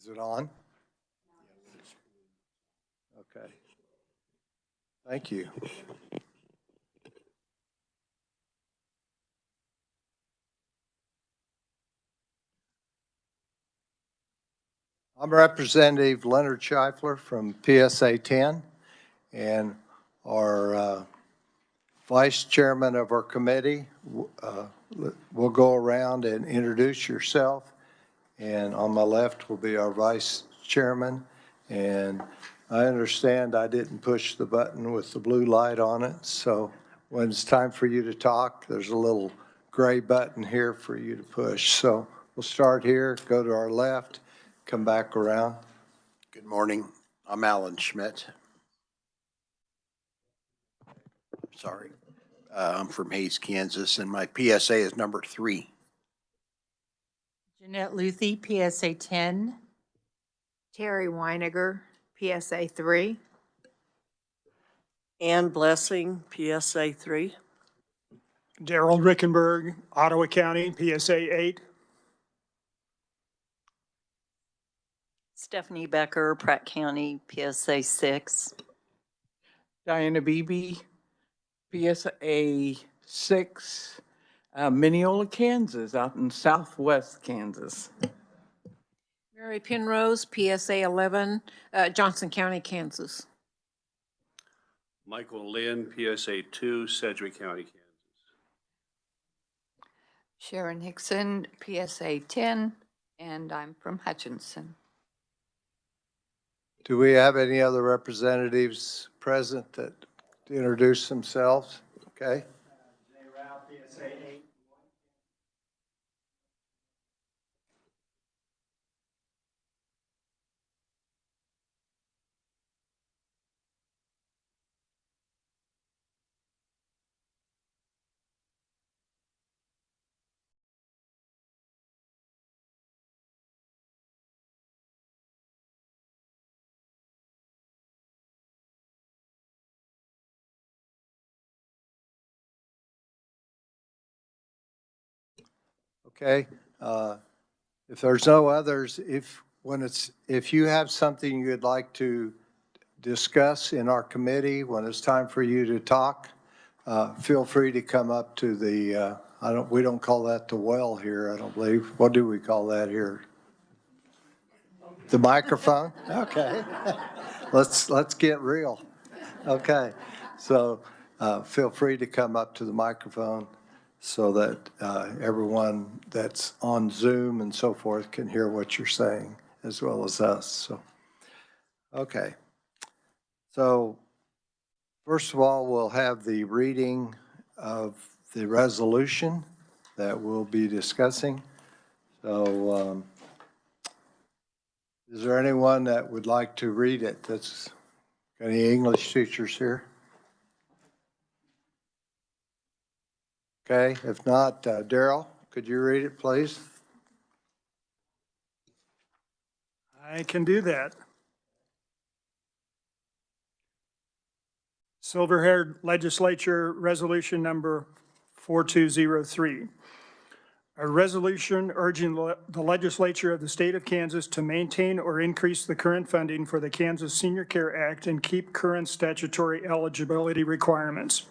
Is it on? Okay. Thank you. I'm Representative Leonard Scheifler from PSA 10, and our Vice Chairman of our committee will go around and introduce yourself. And on my left will be our Vice Chairman. And I understand I didn't push the button with the blue light on it. So when it's time for you to talk, there's a little gray button here for you to push. So we'll start here, go to our left, come back around. Good morning. I'm Alan Schmidt. Sorry. I'm from Hays, Kansas, and my PSA is number 3. Jeanette Luthi, PSA 10. Terry Weiniger, PSA 3. Ann Blessing, PSA 3. Daryl Rickenberg, Ottawa County, PSA 8. Stephanie Becker, Pratt County, PSA 6. Diana Beebe, PSA 6, Mineola, Kansas, out in southwest Kansas. Mary Penrose, PSA 11, Johnson County, Kansas. Michael Lynn, PSA 2, Sedgwick County, Kansas. Sharon Hickson, PSA 10, and I'm from Hutchinson. Do we have any other representatives present that introduce themselves? Okay. PSA 8. Okay. If there's no others, if you have something you'd like to discuss in our committee when it's time for you to talk, feel free to come up to the, we don't call that the well here, I don't believe. What do we call that here? The microphone? Okay. Let's get real. Okay. So feel free to come up to the microphone so that everyone that's on Zoom and so forth can hear what you're saying as well as us. So, okay. So first of all, we'll have the reading of the resolution that we'll be discussing. So is there anyone that would like to read it? That's any English teachers here? Okay, if not, Daryl, could you read it, please? I can do that. Silver-haired Legislature Resolution Number 4203. A resolution urging the Legislature of the State of Kansas to maintain or increase the current funding for the Kansas Senior Care Act and keep current statutory eligibility requirements.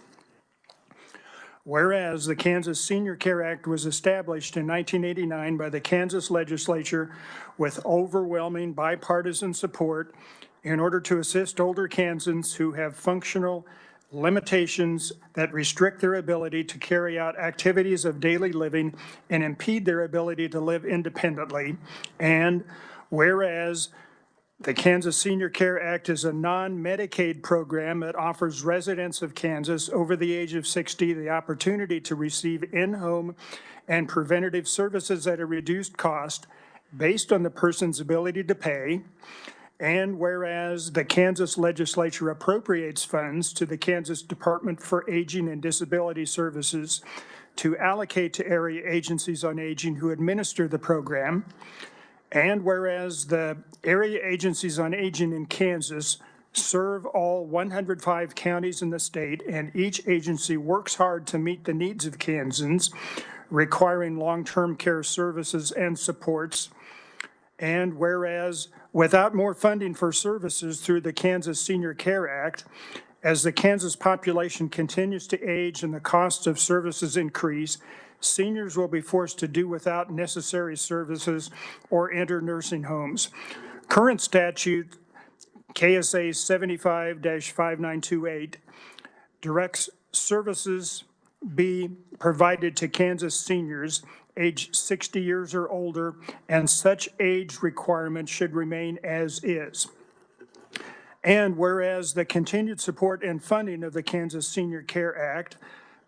Whereas the Kansas Senior Care Act was established in 1989 by the Kansas Legislature with overwhelming bipartisan support in order to assist older Kansans who have functional limitations that restrict their ability to carry out activities of daily living and impede their ability to live independently. And whereas the Kansas Senior Care Act is a non-Medicaid program that offers residents of Kansas over the age of 60 the opportunity to receive in-home and preventative services at a reduced cost based on the person's ability to pay. And whereas the Kansas Legislature appropriates funds to the Kansas Department for Aging and Disability Services to allocate to area agencies on aging who administer the program. And whereas the area agencies on aging in Kansas serve all 105 counties in the state, and each agency works hard to meet the needs of Kansans requiring long-term care services and supports. And whereas without more funding for services through the Kansas Senior Care Act, as the Kansas population continues to age and the cost of services increase, seniors will be forced to do without necessary services or enter nursing homes. Current statute KSA 75-5928 directs services be provided to Kansas seniors age 60 years or older, and such age requirement should remain as is. And whereas the continued support and funding of the Kansas Senior Care Act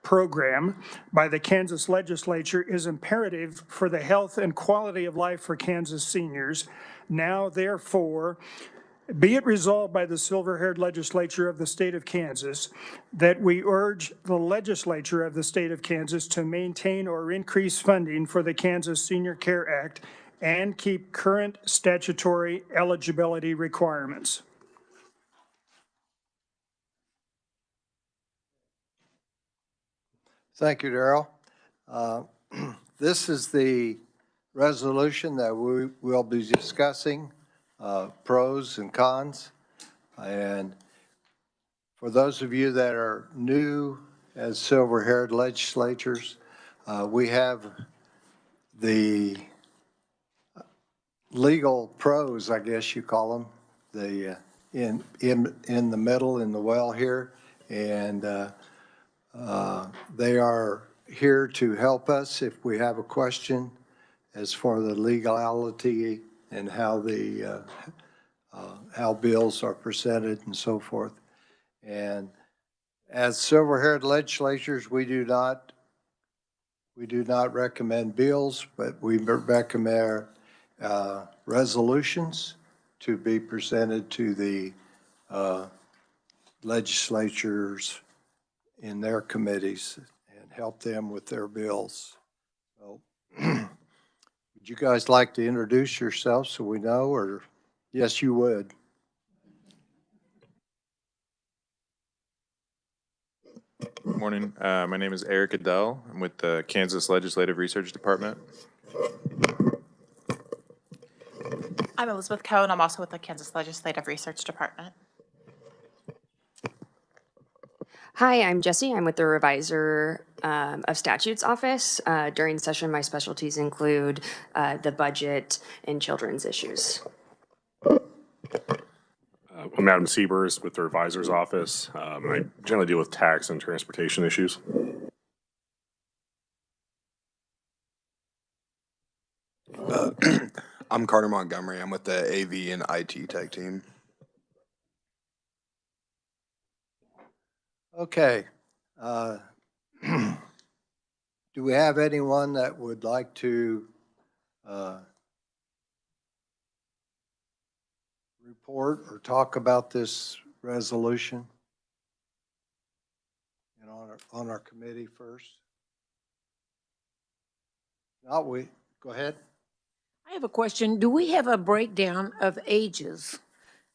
program by the Kansas Legislature is imperative for the health and quality of life for Kansas seniors, now therefore be it resolved by the silver-haired legislature of the state of Kansas that we urge the legislature of the state of Kansas to maintain or increase funding for the Kansas Senior Care Act and keep current statutory eligibility requirements. Thank you, Darrell. This is the resolution that we will be discussing, pros and cons. And for those of you that are new as silver-haired legislators, we have the legal pros, I guess you call them, the in the middle in the well here, and they are here to help us if we have a question as for the legality and how the how bills are presented and so forth. And as silver-haired legislators, we do not recommend bills, but we recommend resolutions to be presented to the legislatures in their committees and help them with their bills. So, would you guys like to introduce yourselves so we know, or yes, you would? Good morning. My name is Eric Adele. I'm with the Kansas Legislative Research Department. I'm Elizabeth Cohen. I'm also with the Kansas Legislative Research Department. Hi, I'm Jessie. I'm with the Reviser of Statutes Office. During session, my specialties include the budget and children's issues. I'm Adam Siebers with the Revisor's Office. I generally deal with tax and transportation issues. I'm Carter Montgomery. I'm with the AV and IT tech team. Okay. Do we have anyone that would like to report or talk about this resolution and on our committee first? Not we. Go ahead. I have a question. Do we have a breakdown of ages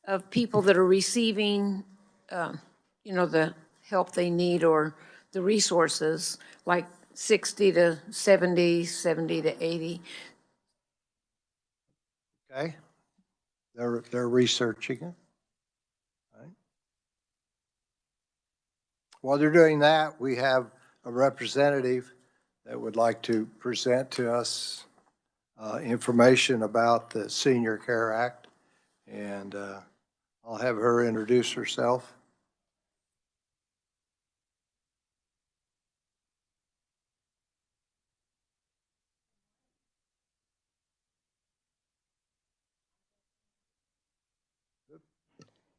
of people that are receiving, the help they need or the resources, like 60 to 70, 70 to 80? Okay. They're researching it. All right. While they're doing that, we have a representative that would like to present to us information about the Senior Care Act, and I'll have her introduce herself.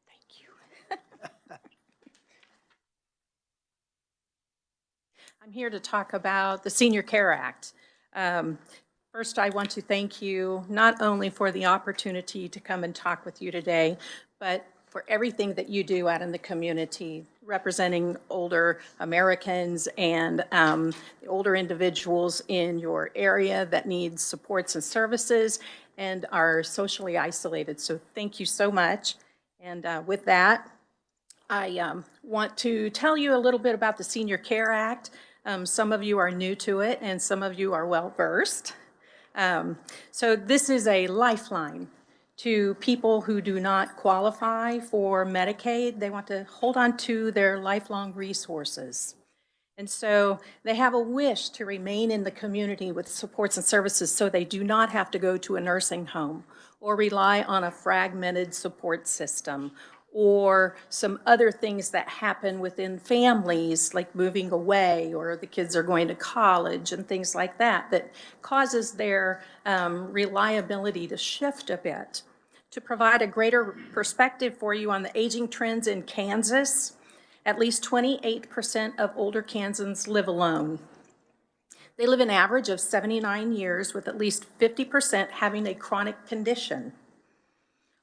Thank you. I'm here to talk about the Senior Care Act. First, I want to thank you not only for the opportunity to come and talk with you today, but for everything that you do out in the community, representing older Americans and the older individuals in your area that need supports and services and are socially isolated. So thank you so much. And with that, I want to tell you a little bit about the Senior Care Act. Some of you are new to it and some of you are well versed. So this is a lifeline to people who do not qualify for Medicaid. They want to hold on to their lifelong resources. And so they have a wish to remain in the community with supports and services so they do not have to go to a nursing home or rely on a fragmented support system or some other things that happen within families like moving away or the kids are going to college and things like that that causes their reliability to shift a bit. To provide a greater perspective for you on the aging trends in Kansas, at least 28% of older Kansans live alone. They live an average of 79 years with at least 50% having a chronic condition.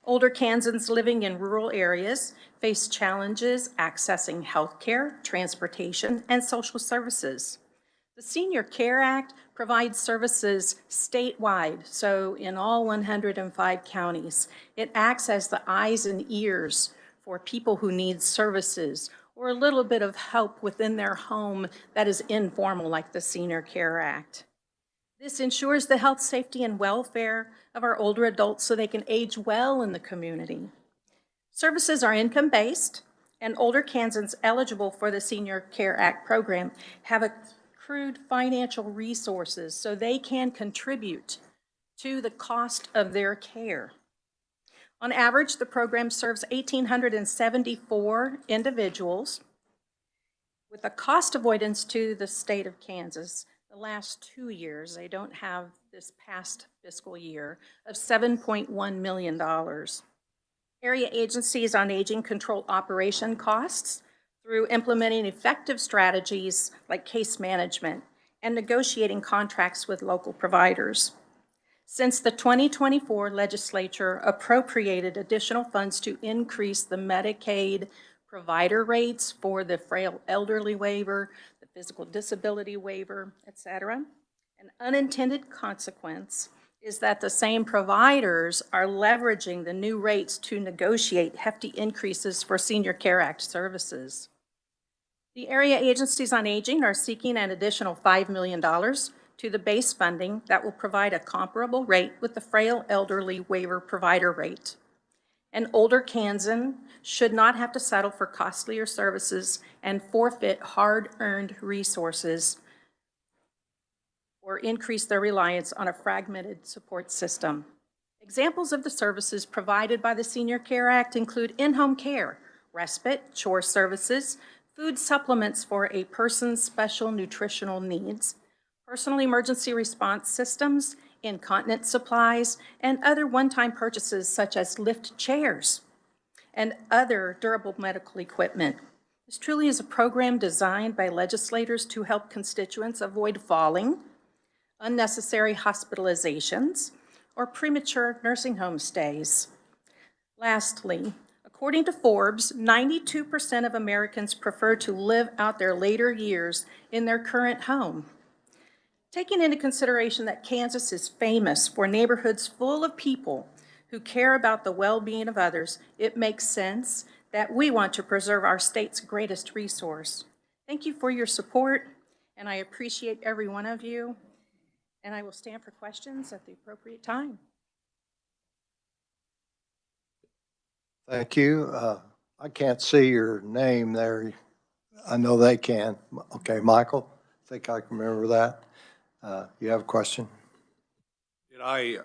Older Kansans living in rural areas face challenges accessing health care, transportation, and social services. The Senior Care Act provides services statewide, so in all 105 counties. It acts as the eyes and ears for people who need services or a little bit of help within their home that is informal, like the Senior Care Act. This ensures the health, safety, and welfare of our older adults so they can age well in the community. Services are income-based, and older Kansans eligible for the Senior Care Act program have accrued financial resources so they can contribute to the cost of their care. On average, the program serves 1,874 individuals with a cost avoidance to the state of Kansas the last 2 years, they don't have this past fiscal year, of $7.1 million. Area agencies on aging control operation costs through implementing effective strategies like case management and negotiating contracts with local providers. Since the 2024 legislature appropriated additional funds to increase the Medicaid provider rates for the frail elderly waiver, the physical disability waiver, etc., an unintended consequence is that the same providers are leveraging the new rates to negotiate hefty increases for Senior Care Act services. The area agencies on aging are seeking an additional $5 million to the base funding that will provide a comparable rate with the frail elderly waiver provider rate. An older Kansan should not have to settle for costlier services and forfeit hard-earned resources or increase their reliance on a fragmented support system. Examples of the services provided by the Senior Care Act include in-home care, respite, chore services, food supplements for a person's special nutritional needs, personal emergency response systems, incontinence supplies, and other one-time purchases such as lift chairs and other durable medical equipment. This truly is a program designed by legislators to help constituents avoid falling, unnecessary hospitalizations, or premature nursing home stays. Lastly, according to Forbes, 92% of Americans prefer to live out their later years in their current home. Taking into consideration that Kansas is famous for neighborhoods full of people who care about the well-being of others, it makes sense that we want to preserve our state's greatest resource. Thank you for your support, and I appreciate every one of you, and I will stand for questions at the appropriate time. Thank you. I can't see your name there. I know they can. Okay, Michael, I think I can remember that. You have a question? Did I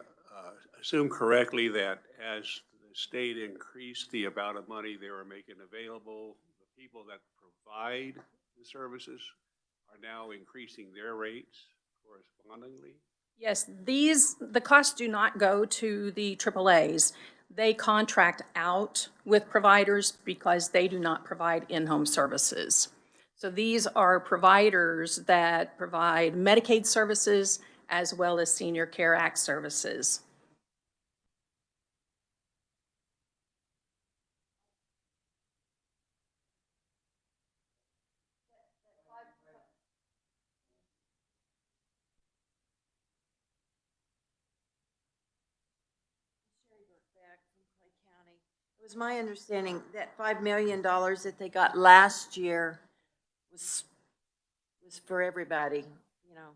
assume correctly that as the state increased the amount of money they were making available, the people that provide the services are now increasing their rates correspondingly? Yes, the costs do not go to the AAAs. They contract out with providers because they do not provide in-home services. So these are providers that provide Medicaid services as well as Senior Care Act services. It was my understanding that $5 million that they got last year was for everybody, you know,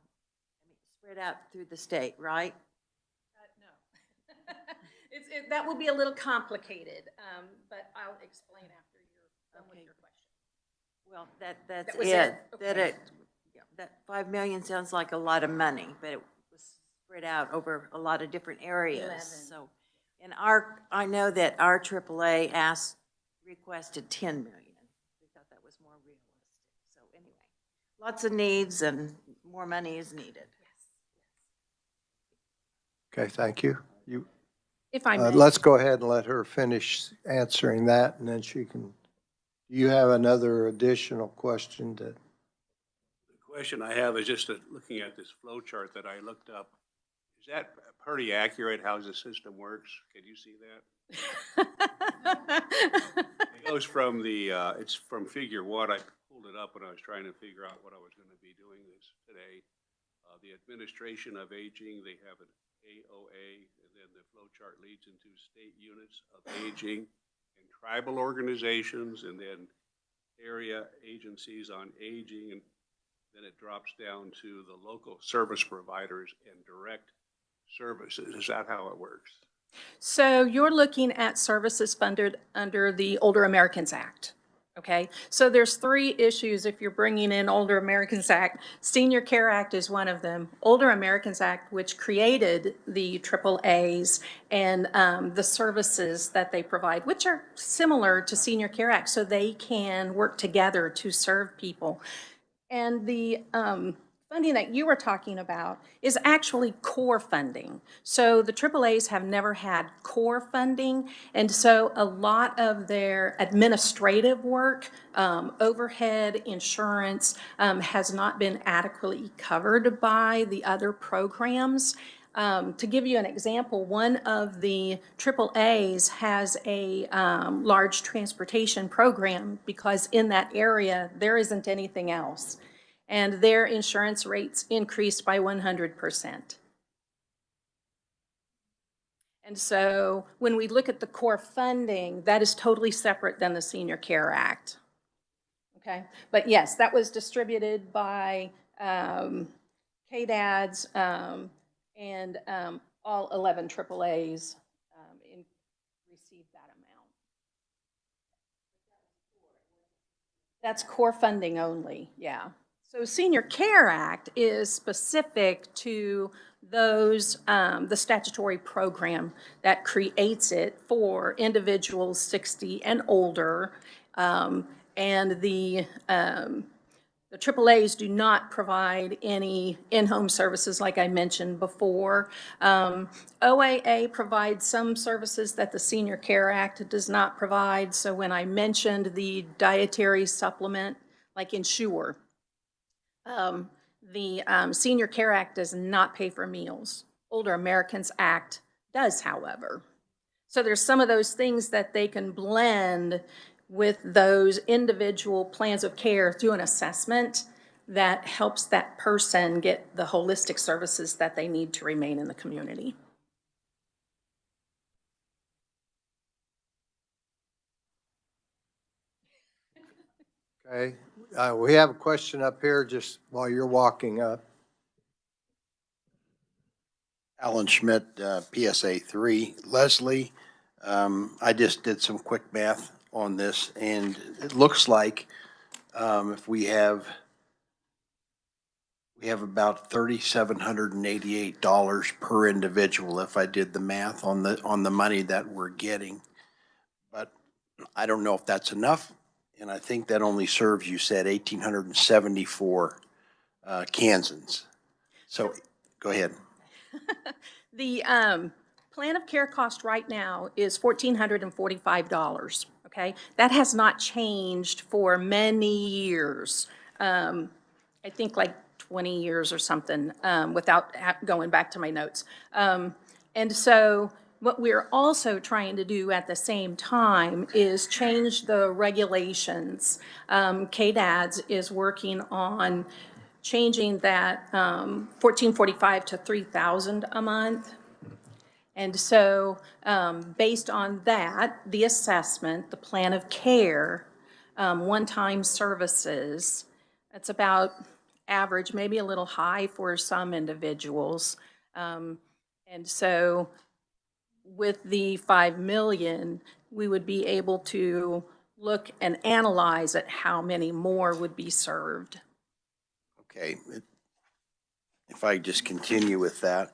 spread out through the state, right? No. That will be a little complicated, but I'll explain after you're done with your question. Well, that's That was it. it? Okay. That 5 million sounds like a lot of money, but it was spread out over a lot of different areas. 11. So, and I know that our AAA requested 10 million. We thought that was more realistic. So anyway, lots of needs and more money is needed. Okay, thank you. If I may. Let's go ahead and let her finish answering that, and then she can, you have another additional question that, The question I have is just looking at this flow chart that I looked up. Is that pretty accurate how the system works? Can you see that? It goes from it's from figure 1. I pulled it up when I was trying to figure out what I was going to be doing this today. The administration of aging, they have an AOA, and then the flow chart leads into state units of aging and tribal organizations, and then area agencies on aging, and then it drops down to the local service providers and direct services. Is that how it works? So you're looking at services funded under the Older Americans Act. Okay, so there's 3 issues if you're bringing in Older Americans Act. Senior Care Act is one of them. Older Americans Act, which created the AAAs and the services that they provide, which are similar to Senior Care Act, so they can work together to serve people. And the funding that you were talking about is actually core funding. So the AAAs have never had core funding, and so a lot of their administrative work, overhead, insurance, has not been adequately covered by the other programs. To give you an example, one of the AAAs has a large transportation program because in that area there isn't anything else. And their insurance rates increased by 100%. And so when we look at the core funding, that is totally separate than the Senior Care Act. Okay, but yes, that was distributed by KDADs and all 11 AAAs received that amount. That's core funding only, yeah. So Senior Care Act is specific to those, the statutory program that creates it for individuals 60 and older, and the AAAs do not provide any in-home services like I mentioned before. OAA provides some services that the Senior Care Act does not provide. So when I mentioned the dietary supplement, like Ensure, the Senior Care Act does not pay for meals. Older Americans Act does, however. So there's some of those things that they can blend with those individual plans of care through an assessment that helps that person get the holistic services that they need to remain in the community. okay. We have a question up here just while you're walking up. Alan Schmidt, PSA 3. Leslie, I just did some quick math on this, and it looks like if we have about $3,788 per individual if I did the math on the money that we're getting. But I don't know if that's enough, and I think that only serves, you said, 1,874 Kansans. So go ahead. The plan of care cost right now is $1,445, okay? That has not changed for many years. I think like 20 years or something, without going back to my notes. And so what we're also trying to do at the same time is change the regulations. KDADS is working on changing that $1,445 to $3,000 a month. And so based on that, the assessment, the plan of care, one-time services, that's about average, maybe a little high for some individuals. And so with the 5 million, we would be able to look and analyze at how many more would be served. Okay. If I just continue with that,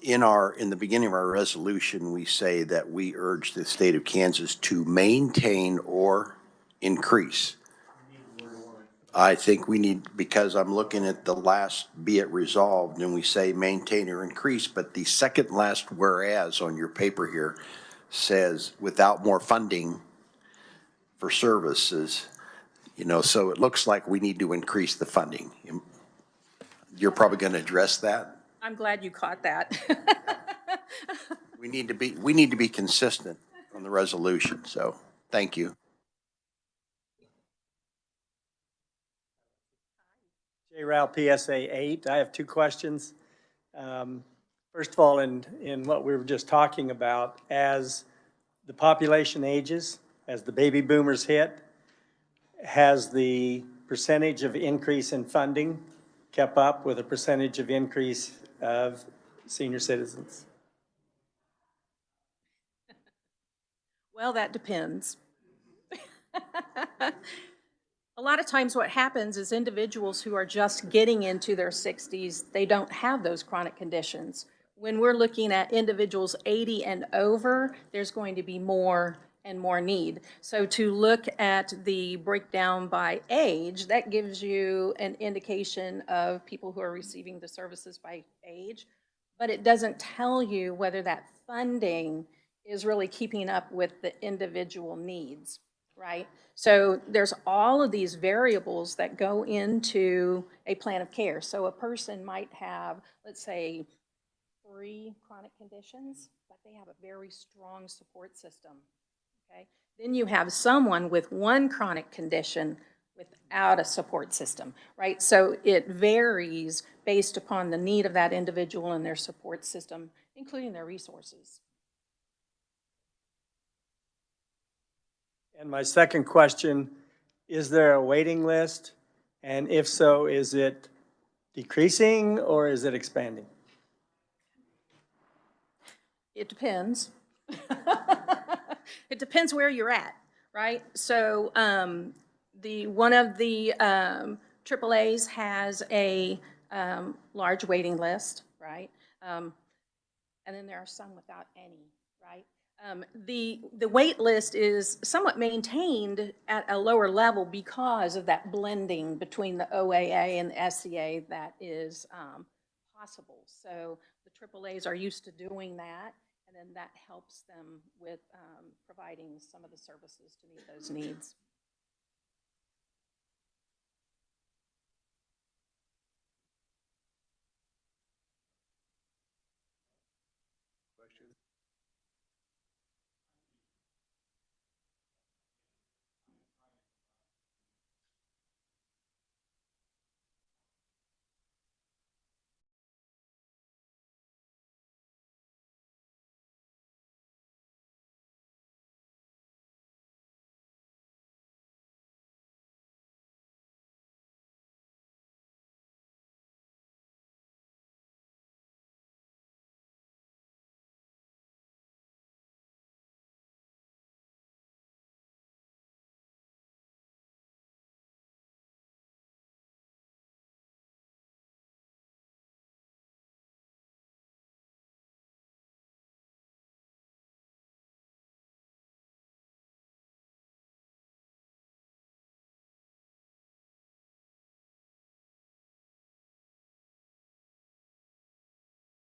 in the beginning of our resolution, we say that we urge the state of Kansas to maintain or increase. I think we need, because I'm looking at the last be it resolved, and we say maintain or increase, but the second last whereas on your paper here says without more funding for services, so it looks like we need to increase the funding. You're probably going to address that? I'm glad you caught that. We need to be consistent on the resolution, so thank you. J. Rao, PSA 8. I have two questions. First of all, in what we were just talking about, as the population ages, as the baby boomers hit, has the percentage of increase in funding kept up with a percentage of increase of senior citizens? Well, that depends. A lot of times what happens is individuals who are just getting into their 60s, they don't have those chronic conditions. When we're looking at individuals 80 and over, there's going to be more and more need. So to look at the breakdown by age, that gives you an indication of people who are receiving the services by age, but it doesn't tell you whether that funding is really keeping up with the individual needs, right? So there's all of these variables that go into a plan of care. So a person might have, let's say, 3 chronic conditions, but they have a very strong support system, okay? Then you have someone with 1 chronic condition without a support system, right? So it varies based upon the need of that individual and their support system, including their resources. And my second question, is there a waiting list? And if so, is it decreasing or is it expanding? It depends. It depends where you're at, right? So one of the AAAs has a large waiting list, right? And then there are some without any, right? The wait list is somewhat maintained at a lower level because of that blending between the OAA and the SCA that is possible. So the AAAs are used to doing that, and then that helps them with providing some of the services to meet those needs.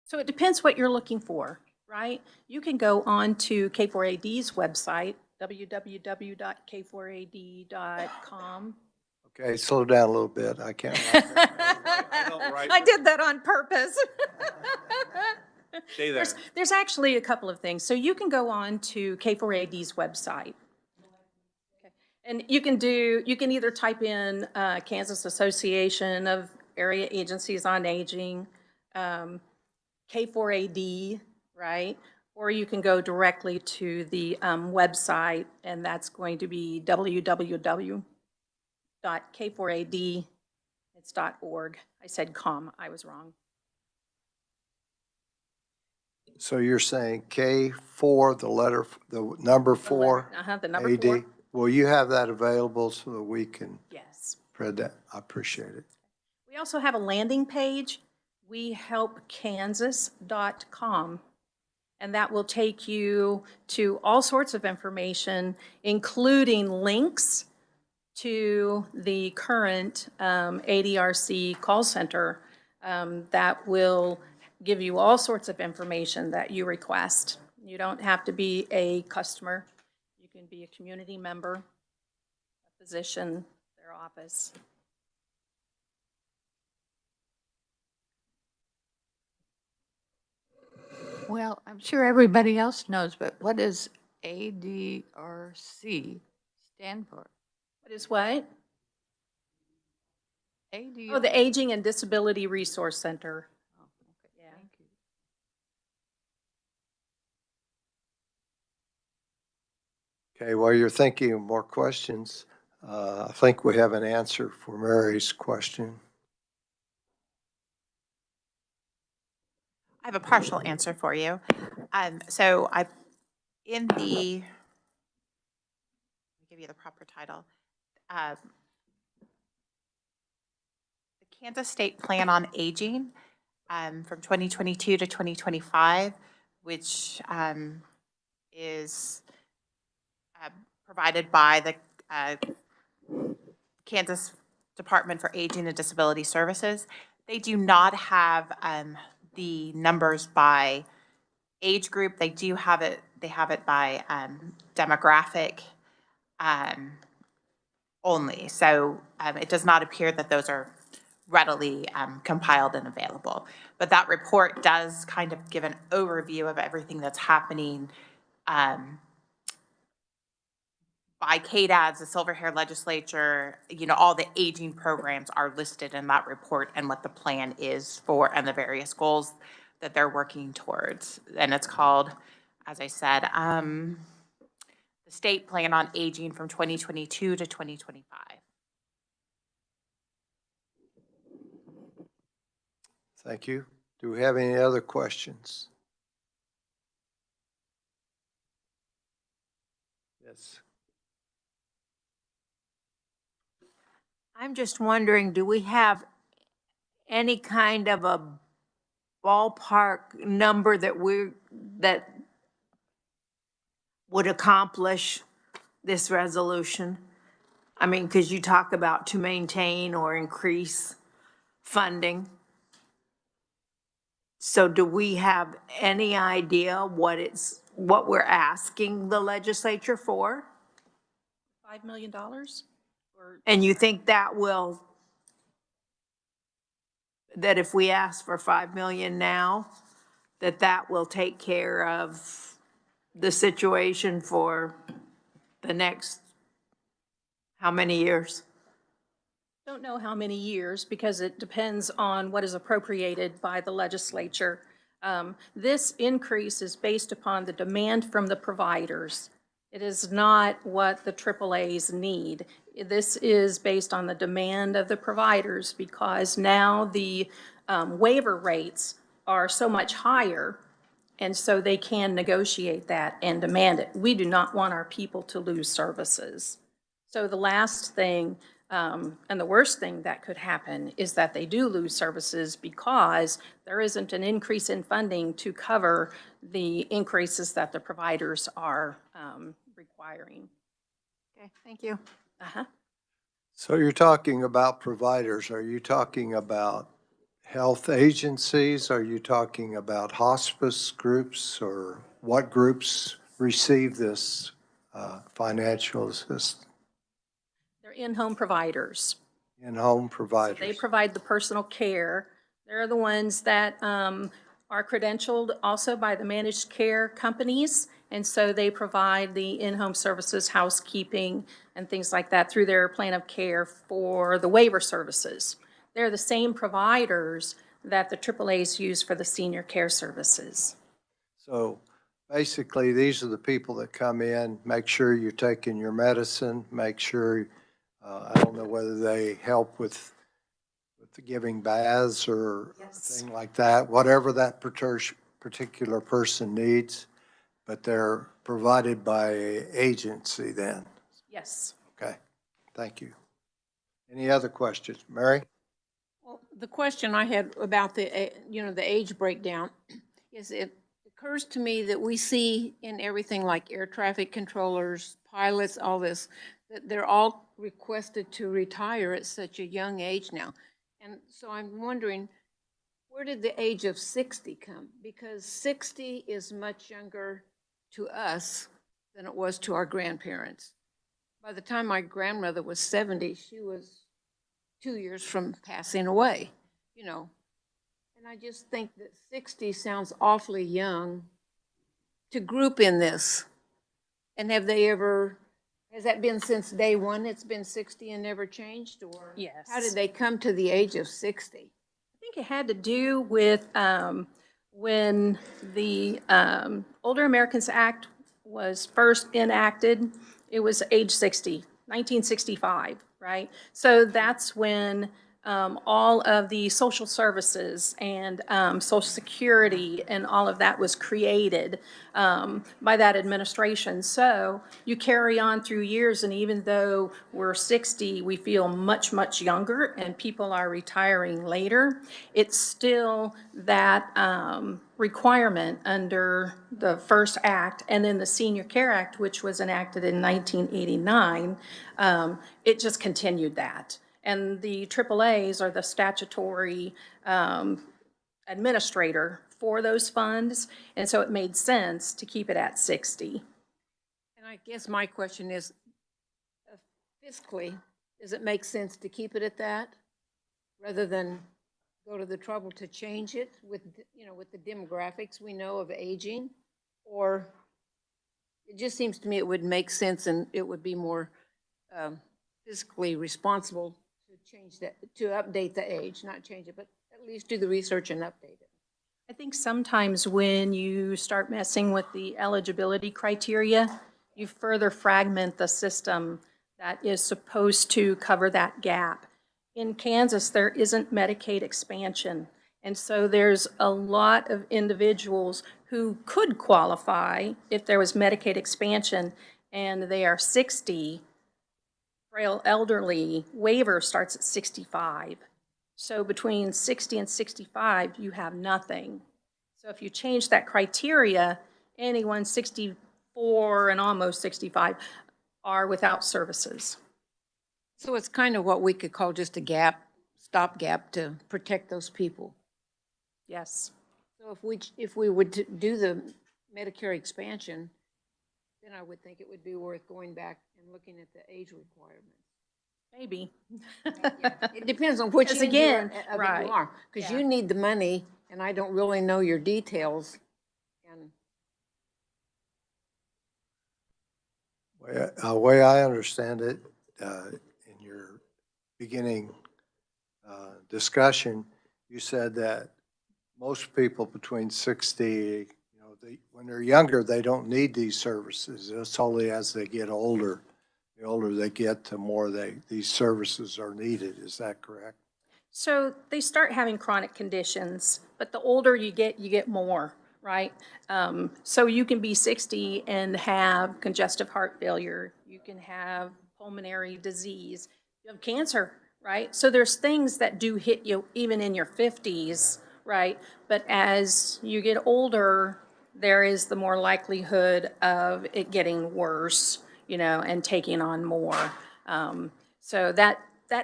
So it depends what you're looking for, right? You can go on to K4AD's website, www.k4ad.com. Okay, slow down a little bit. I can't. I did that on purpose. Say that. There's actually a couple of things. So you can go on to K4AD's website. Okay. And you can either type in Kansas Association of Area Agencies on Aging, K4AD, right? Or you can go directly to the website, and that's going to be www.k4ad, It's.org. I said com, I was wrong. So you're saying K4, the number 4? The number AD? 4. Will you have that available so that we can Yes. spread that? I appreciate it. We also have a landing page, wehelpkansas.com. And that will take you to all sorts of information, including links to the current ADRC call center that will give you all sorts of information that you request. You don't have to be a customer. You can be a community member, a physician, their office. Well, I'm sure everybody else knows, but what does ADRC stand for? What is what? ADRC. Oh, the Aging and Disability Resource Center. Oh, okay. Yeah. Thank you. Okay, while you're thinking of more questions, I think we have an answer for Mary's question. I have a partial answer for you. So in the, let me give you the proper title. The Kansas State Plan on Aging from 2022 to 2025, which is provided by the Kansas Department for Aging and Disability Services. They do not have the numbers by age group. They do have it, they have it by demographic only. So it does not appear that those are readily compiled and available. But that report does kind of give an overview of everything that's happening by KDADS, the Silver Hair Legislature. You know, all the aging programs are listed in that report and what the plan is for and the various goals that they're working towards. And it's called, as I said, the State Plan on Aging from 2022 to 2025. Thank you. Do we have any other questions? Yes. I'm just wondering, do we have any kind of a ballpark number that that would accomplish this resolution? I mean, because you talk about to maintain or increase funding. So do we have any idea what we're asking the legislature for? $5 million? And you think that if we ask for 5 million now, that will take care of the situation for the next, how many years? Don't know how many years because it depends on what is appropriated by the legislature. This increase is based upon the demand from the providers. It is not what the AAAs need. This is based on the demand of the providers because now the waiver rates are so much higher, and so they can negotiate that and demand it. We do not want our people to lose services. So the last thing and the worst thing that could happen is that they do lose services because there isn't an increase in funding to cover the increases that the providers are requiring. Okay, thank you. So you're talking about providers. Are you talking about health agencies? Are you talking about hospice groups, or what groups receive this financial assistance? They're in-home providers. In-home providers. So they provide the personal care. They're the ones that are credentialed also by the managed care companies, and so they provide the in-home services, housekeeping, and things like that through their plan of care for the waiver services. They're the same providers that the AAAs use for the senior care services. So basically, these are the people that come in, make sure you're taking your medicine, make sure, I don't know whether they help with giving baths or thing like that, whatever that particular person needs, but they're provided by agency then. Yes. Okay, thank you. Any other questions? Mary? Well, the question I had about the, the age breakdown is it occurs to me that we see in everything like air traffic controllers, pilots, all this, that they're all requested to retire at such a young age now. And so I'm wondering, where did the age of 60 come? Because 60 is much younger to us than it was to our grandparents. By the time my grandmother was 70, she was 2 years from passing away, And I just think that 60 sounds awfully young to group in this. And has that been since day one? It's been 60 and never changed? Or Yes. how did they come to the age of 60? I think it had to do with when the Older Americans Act was first enacted. It was age 60, 1965, right? So that's when all of the social services and Social Security and all of that was created by that administration. So you carry on through years, and even though we're 60, we feel much, much younger, and people are retiring later. It's still that requirement under the first act, and then the Senior Care Act, which was enacted in 1989, it just continued that. And the AAAs are the statutory administrator for those funds, and so it made sense to keep it at 60. And I guess my question is, fiscally, does it make sense to keep it at that rather than go to the trouble to change it with the demographics we know of aging? Or it just seems to me it would make sense and it would be more fiscally responsible to change that, to update the age, not change it, but at least do the research and update it. I think sometimes when you start messing with the eligibility criteria, you further fragment the system that is supposed to cover that gap. In Kansas, there isn't Medicaid expansion. And so there's a lot of individuals who could qualify if there was Medicaid expansion and they are 60. Frail elderly waiver starts at 65. So between 60 and 65, you have nothing. So if you change that criteria, anyone 64 and almost 65 are without services. So it's kind of what we could call just a stopgap to protect those people. Yes. So if we would do the Medicare expansion, then I would think it would be worth going back and looking at the age requirements. Maybe. It depends on which end again, of right. it you are, because Yeah. you need the money, and I don't really know your details. And Way I understand it, in your beginning discussion, you said that most people between 60, when they're younger, they don't need these services. It's only as they get older, the older they get, the more these services are needed. Is that correct? So they start having chronic conditions, but the older you get more, right? So you can be 60 and have congestive heart failure. You can have pulmonary disease. You have cancer, right? So there's things that do hit you even in your 50s, right? But as you get older, there is the more likelihood of it getting worse, and taking on more. So that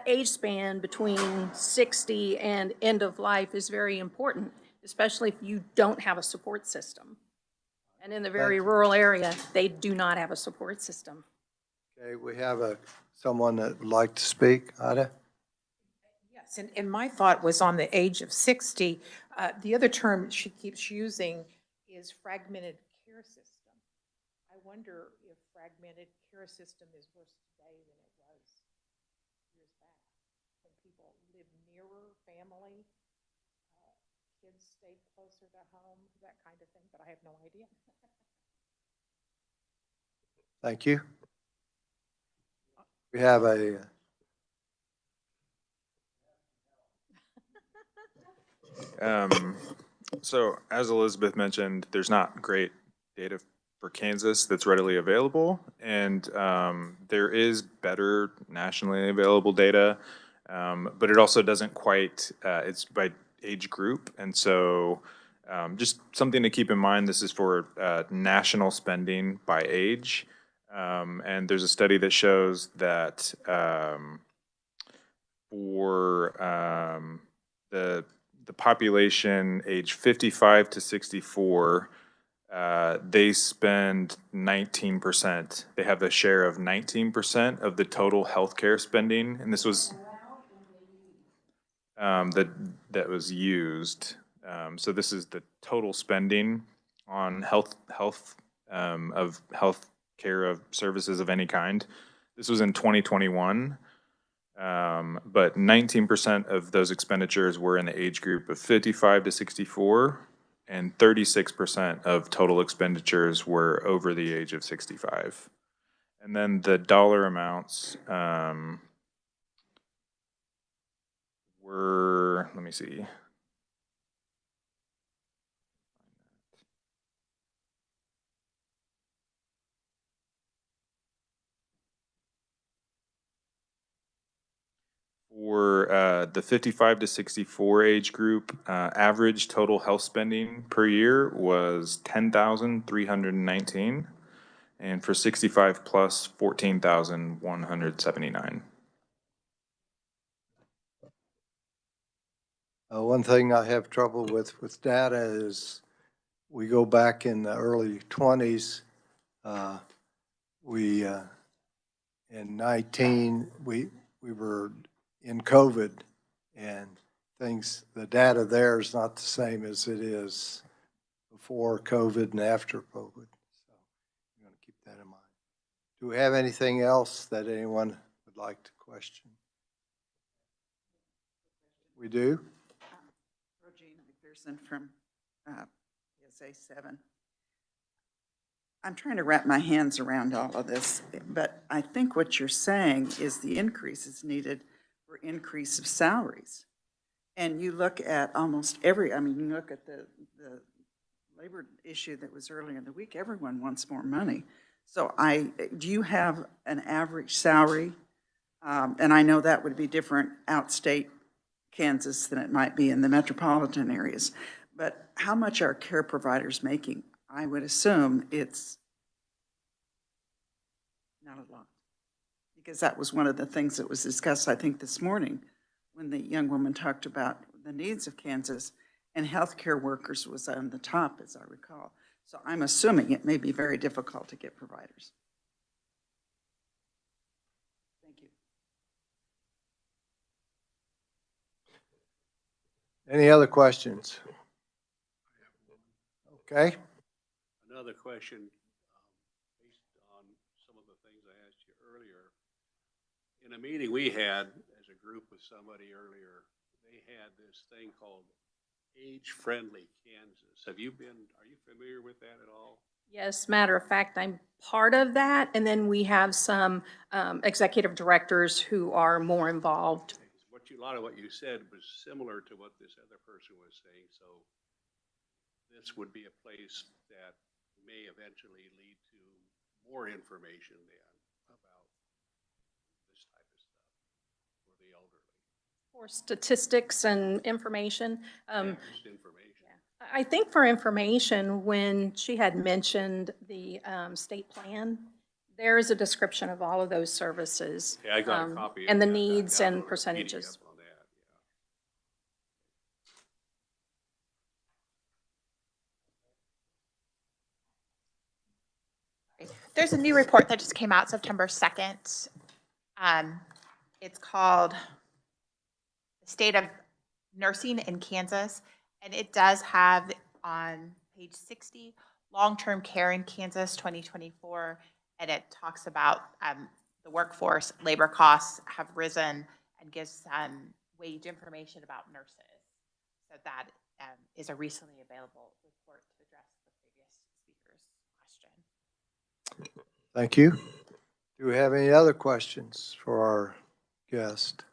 age span between 60 and end of life is very important, especially if you don't have a support system. And in the very rural area, they do not have a support system. Okay, we have someone that would like to speak. Ida? Yes, and my thought was on the age of 60. The other term she keeps using is fragmented care system. I wonder if fragmented care system is worse today than it was years back, when people live nearer family, kids stayed closer to home, that kind of thing, but I have no idea. Thank you. We have So as Elizabeth mentioned, there's not great data for Kansas that's readily available, and there is better nationally available data, but it also doesn't quite, it's by age group, and so just something to keep in mind, this is for national spending by age, and there's a study that shows that for the population age 55 to 64, they spend 19%. They have a share of 19% of the total healthcare spending, and this was that was used. So this is the total spending on health of health care of services of any kind. This was in 2021. But 19% of those expenditures were in the age group of 55 to 64, and 36% of total expenditures were over the age of 65. And then the dollar amounts were, let me see. For the 55 to 64 age group, average total health spending per year was $10,319, and for 65 plus, $14,179. One thing I have trouble with data is we go back in the early 20s. In 19, we were in COVID, and the data there is not the same as it is before COVID and after COVID. So I'm going to keep that in mind. Do we have anything else that anyone would like to question? We do? Regina McPherson from PSA 7. I'm trying to wrap my hands around all of this, but I think what you're saying is the increase is needed for increase of salaries. And you look at almost every, I mean, you look at the labor issue that was earlier in the week, everyone wants more money. So do you have an average salary? And I know that would be different outstate Kansas than it might be in the metropolitan areas. But how much are care providers making? I would assume it's not a lot, because that was one of the things that was discussed, I think, this morning when the young woman talked about the needs of Kansas, and healthcare workers was on the top, as I recall. So I'm assuming it may be very difficult to get providers. Thank you. Any other questions? Okay. Another question, based on some of the things I asked you earlier. In a meeting we had as a group with somebody earlier, they had this thing called Age-Friendly Kansas. Are you familiar with that at all? Yes, matter of fact, I'm part of that, and then we have some executive directors who are more involved. A lot of what you said was similar to what this other person was saying, so this would be a place that may eventually lead to more information then about this type of stuff for the elderly. For statistics and information. Just information. Yeah. I think for information, when she had mentioned the state plan, there is a description of all of those services. Yeah, I got a copy and of the that. needs I and downloaded a percentages. PDF on that, There's a new report that just came out September 2nd. It's called The State of Nursing in Kansas, and it does have on page 60, long-term care in Kansas 2024, and it talks about the workforce, labor costs have risen, and gives wage information about nurses. So that is a recently available report to address the previous speaker's question. Thank you. Do we have any other questions for our guest?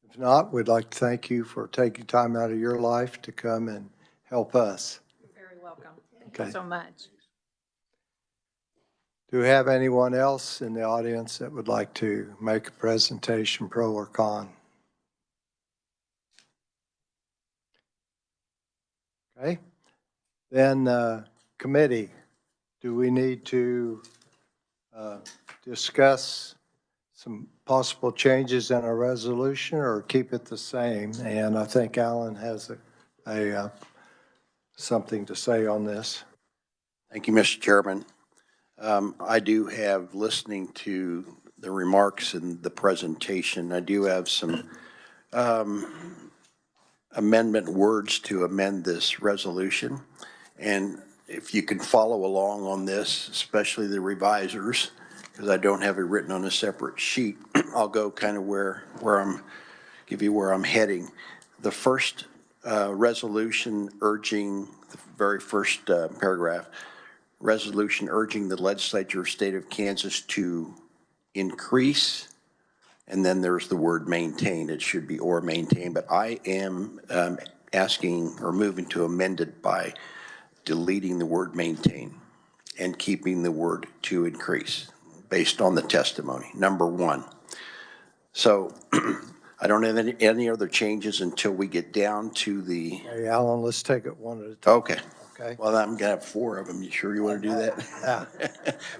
If If not, we'd like to thank you for taking time out of your life to come and help us. You're very welcome. Thank Okay. you so much. Do we have anyone else in the audience that would like to make a presentation, pro or con? Okay. Then committee, do we need to discuss some possible changes in our resolution or keep it the same? And I think Alan has something to say on this. Thank you, Mr. Chairman. I do have, listening to the remarks and the presentation, I do have some amendment words to amend this resolution. And if you can follow along on this, especially the revisers, because I don't have it written on a separate sheet, I'll go kind of where give you where I'm heading. The first resolution urging, the very first paragraph, resolution urging the legislature of state of Kansas to increase, and then there's the word maintain. It should be or maintain, but I am asking or moving to amend it by deleting the word maintain and keeping the word to increase based on the testimony, number one. So I don't have any other changes until we get down to the. Hey, Alan, let's take it one at a time. Okay. Okay. Well, I'm gonna have 4 of them. You sure you want to do that? Yeah.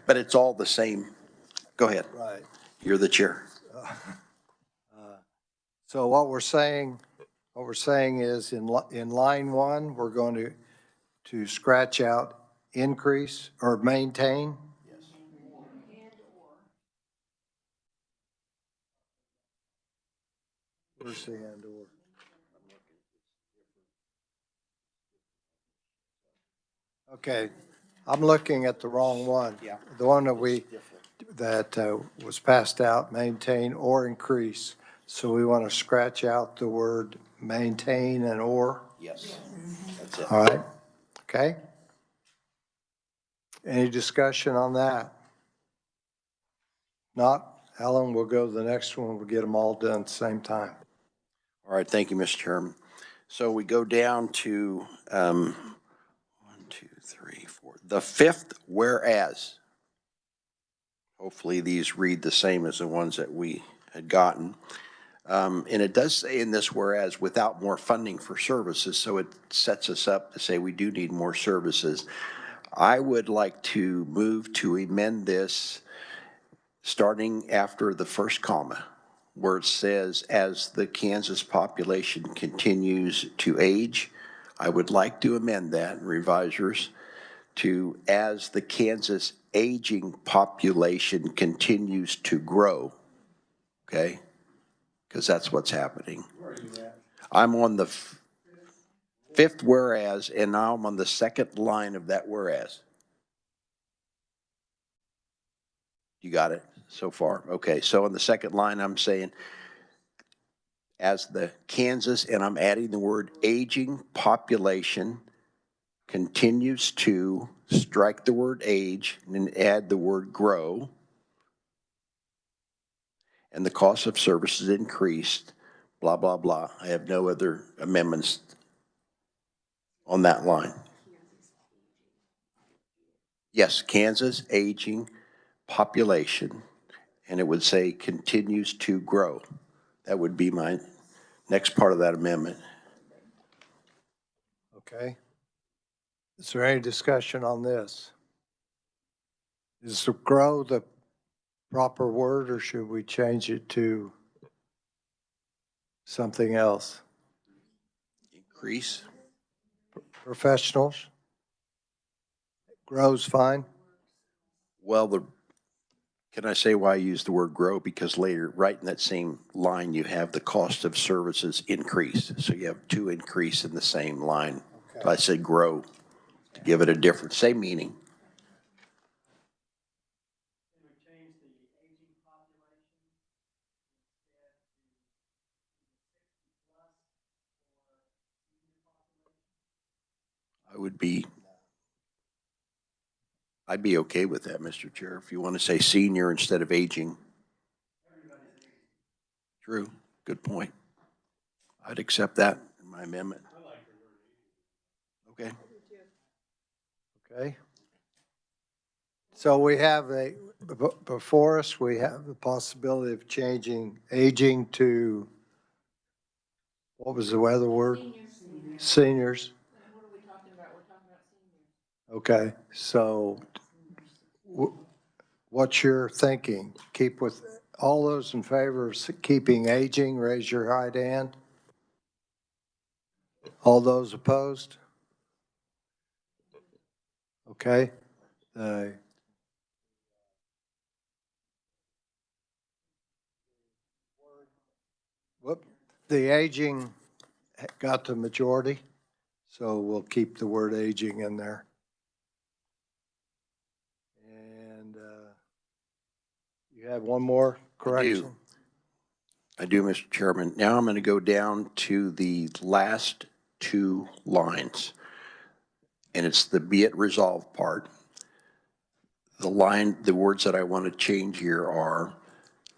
But it's all the same. Go ahead. Right. You're the chair. So what we're saying is in line 1, we're going to scratch out increase or maintain. Yes. Where's the and or? Okay, I'm looking at the wrong one. Yeah. The one that was passed out, maintain or increase. So we want to scratch out the word maintain and or. Yes. That's it. All right, okay. Any discussion on that? Not, Alan, we'll go to the next one. We'll get them all done at the same time. All right. Thank you, Mr. Chairman. So we go down to 1, 2, 3, 4. The 5th whereas. Hopefully these read the same as the ones that we had gotten. And it does say in this whereas without more funding for services, so it sets us up to say we do need more services. I would like to move to amend this starting after the first comma, where it says, as the Kansas population continues to age. I would like to amend that, revisers, to as the Kansas aging population continues to grow, okay? Because that's what's happening. Where are you at? I'm on the 5th whereas, and now I'm on the 2nd line of that whereas. You got it so far? Okay, so on the 2nd line, I'm saying, as the Kansas, and I'm adding the word aging population continues to, strike the word age and add the word grow, and the cost of services increased, blah, blah, blah. I have no other amendments on that line. Yes, Kansas aging population, and it would say continues to grow. That would be my next part of that amendment. Okay. Is there any discussion on this? Is the grow the proper word or should we change it to something else? Increase. Professionals? Grow's fine? Well, can I say why I use the word grow? Because later, right in that same line, you have the cost of services increase. So you have 2 increase in the same line. Okay. So I said grow to give it a different, same meaning. Can we change the aging population instead to 60 plus or senior population? I'd be okay with that, Mr. Chair, if you want to say senior instead of aging. True, good point. I'd accept that in my amendment. Okay. Okay. So we have before us, we have the possibility of changing aging to, what was the other word? Seniors. What are we talking about? We're talking about seniors. Okay, so what's your thinking? Keep with, all those in favor of keeping aging, raise your right hand. All those opposed? Okay. The aging got the majority, so we'll keep the word aging in there. And you have one more correction? I do, Mr. Chairman. Now I'm going to go down to the last two lines, and it's the be it resolved part. The words that I want to change here are,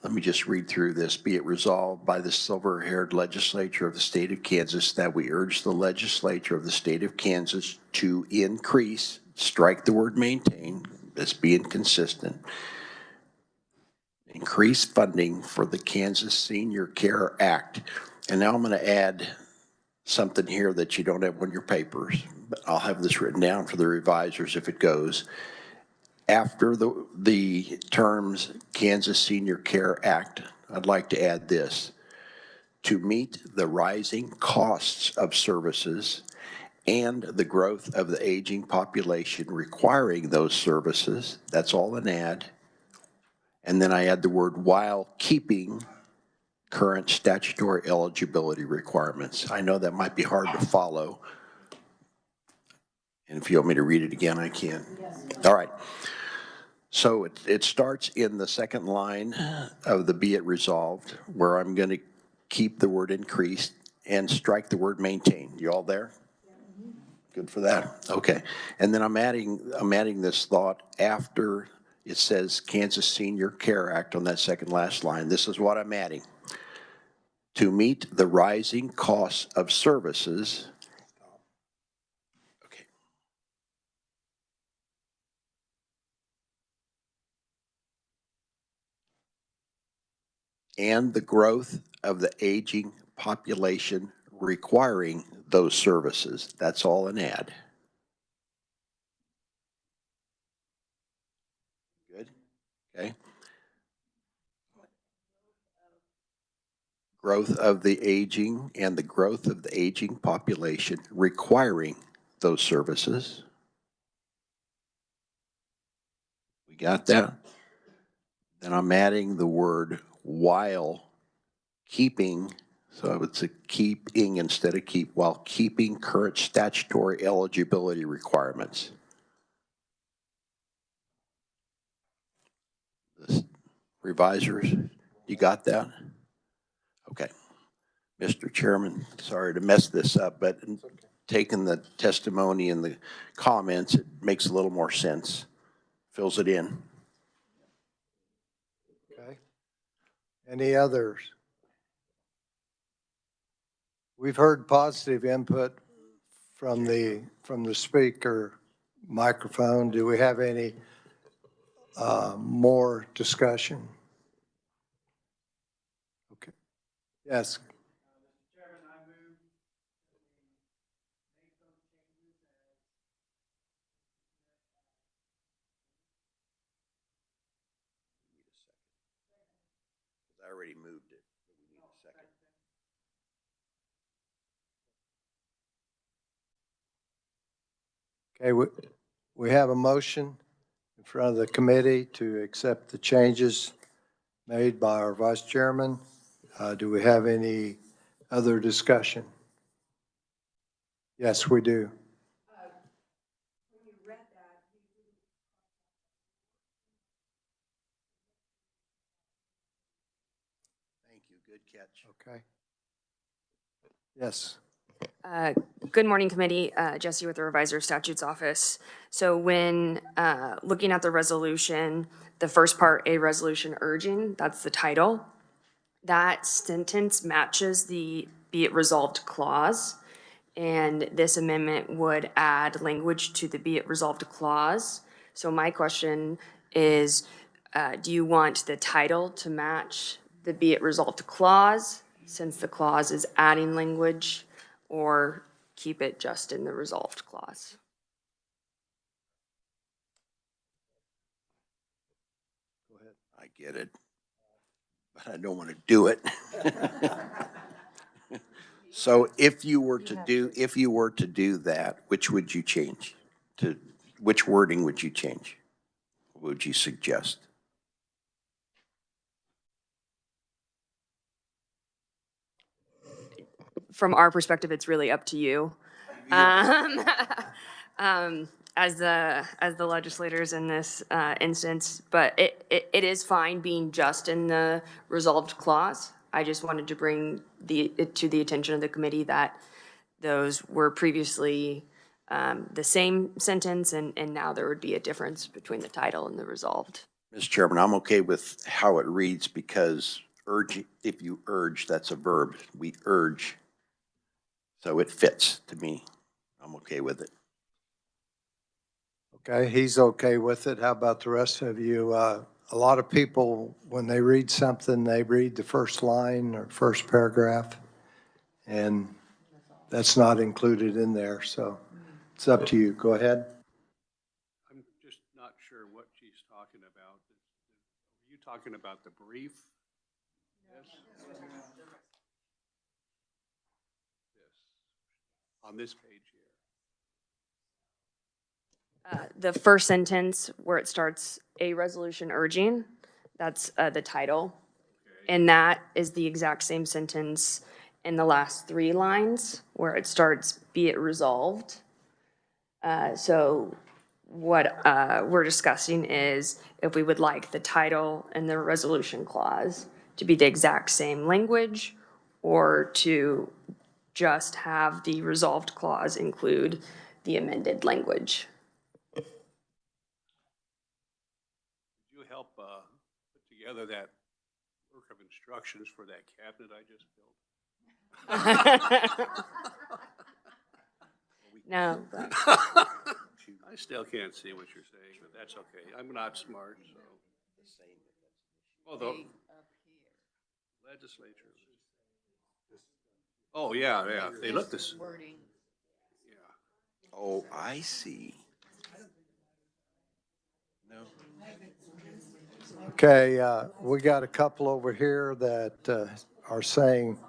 let me just read through this. Be it resolved by the silver-haired legislature of the state of Kansas that we urge the legislature of the state of Kansas to increase, strike the word maintain, that's being consistent, increase funding for the Kansas Senior Care Act. And now I'm going to add something here that you don't have on your papers, but I'll have this written down for the revisers if it goes. After the terms Kansas Senior Care Act, I'd like to add this: to meet the rising costs of services and the growth of the aging population requiring those services. That's all an add. And then I add the word while keeping current statutory eligibility requirements. I know that might be hard to follow. And if you want me to read it again, I can. Yes. All right. So it starts in the second line of the be it resolved, where I'm going to keep the word increased and strike the word maintain. You all there? Good for that. Okay. And then I'm adding this thought after it says Kansas Senior Care Act on that second last line. This is what I'm adding: to meet the rising costs of services. Okay. And the growth of the aging population requiring those services. That's all an add. Good. Okay. Growth of the aging and the growth of the aging population requiring those services. We got that? Then I'm adding the word while keeping, so I would say keeping instead of keep, while keeping current statutory eligibility requirements. The revisers, you got that? Okay. Mr. Chairman, sorry to mess this up, but taking the testimony and the comments, it makes a little more sense, fills it in. Okay. Any others? We've heard positive input from the speaker microphone. Do we have any more discussion? Okay. Yes. I already moved it, but we need a second. Okay, we have a motion in front of the committee to accept the changes made by our vice chairman. Do we have any other discussion? Yes, we do. Thank you, good catch. Okay. Yes. Good morning, committee. Jesse with the Revisor of Statutes Office. So when looking at the resolution, the first part, a resolution urging, that's the title. That sentence matches the be it resolved clause. And this amendment would add language to the be it resolved clause. So my question is, do you want the title to match the be it resolved clause, since the clause is adding language, or keep it just in the resolved clause? I get it, but I don't want to do it. So if you were to do that, which would you change? Which wording would you change? What would you suggest? From our perspective, it's really up to you. As the legislators in this instance, but it is fine being just in the resolved clause. I just wanted to bring it to the attention of the committee that those were previously the same sentence, and now there would be a difference between the title and the resolved. Mr. Chairman, I'm okay with how it reads because if you urge, that's a verb. We urge. So it fits to me. I'm okay with it. Okay, he's okay with it. How about the rest of you? A lot of people, when they read something, they read the first line or first paragraph, and that's not included in there, so it's up to you. Go ahead. I'm just not sure what she's talking about. Are you talking about the brief? Yes. On this page here. The first sentence where it starts, a resolution urging, that's the title. Okay. And that is the exact same sentence in the last 3 lines where it starts, be it resolved. So what we're discussing is if we would like the title and the resolution clause to be the exact same language, or to just have the resolved clause include the amended language. Could you help put together that work of instructions for that cabinet I just built? No. I still can't see what you're saying, but that's okay. I'm not smart, so. Oh, the legislature. Oh, yeah. They look this. Yeah. Oh, I see. No. Okay, we got a couple over here that are saying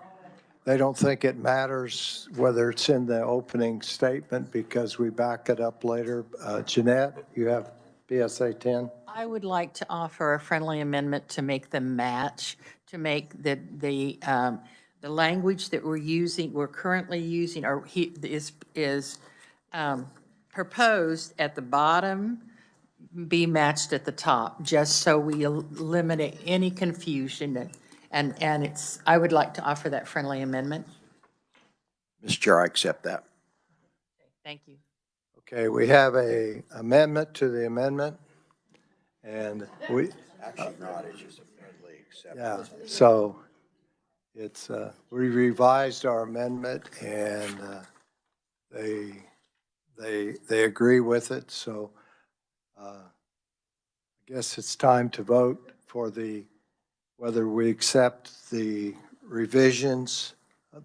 they don't think it matters whether it's in the opening statement because we back it up later. Jeanette, you have PSA 10? I would like to offer a friendly amendment to make them match, to make the language that we're currently using, or is proposed at the bottom, be matched at the top, just so we eliminate any confusion. And I would like to offer that friendly amendment. Mr. Chair, I accept that. Thank you. Okay, we have a amendment to the amendment, and we. Actually not, it's just a friendly Yeah, acceptance. so it's, we revised our amendment, and they agree with it, so I guess it's time to vote for whether we accept the revisions, I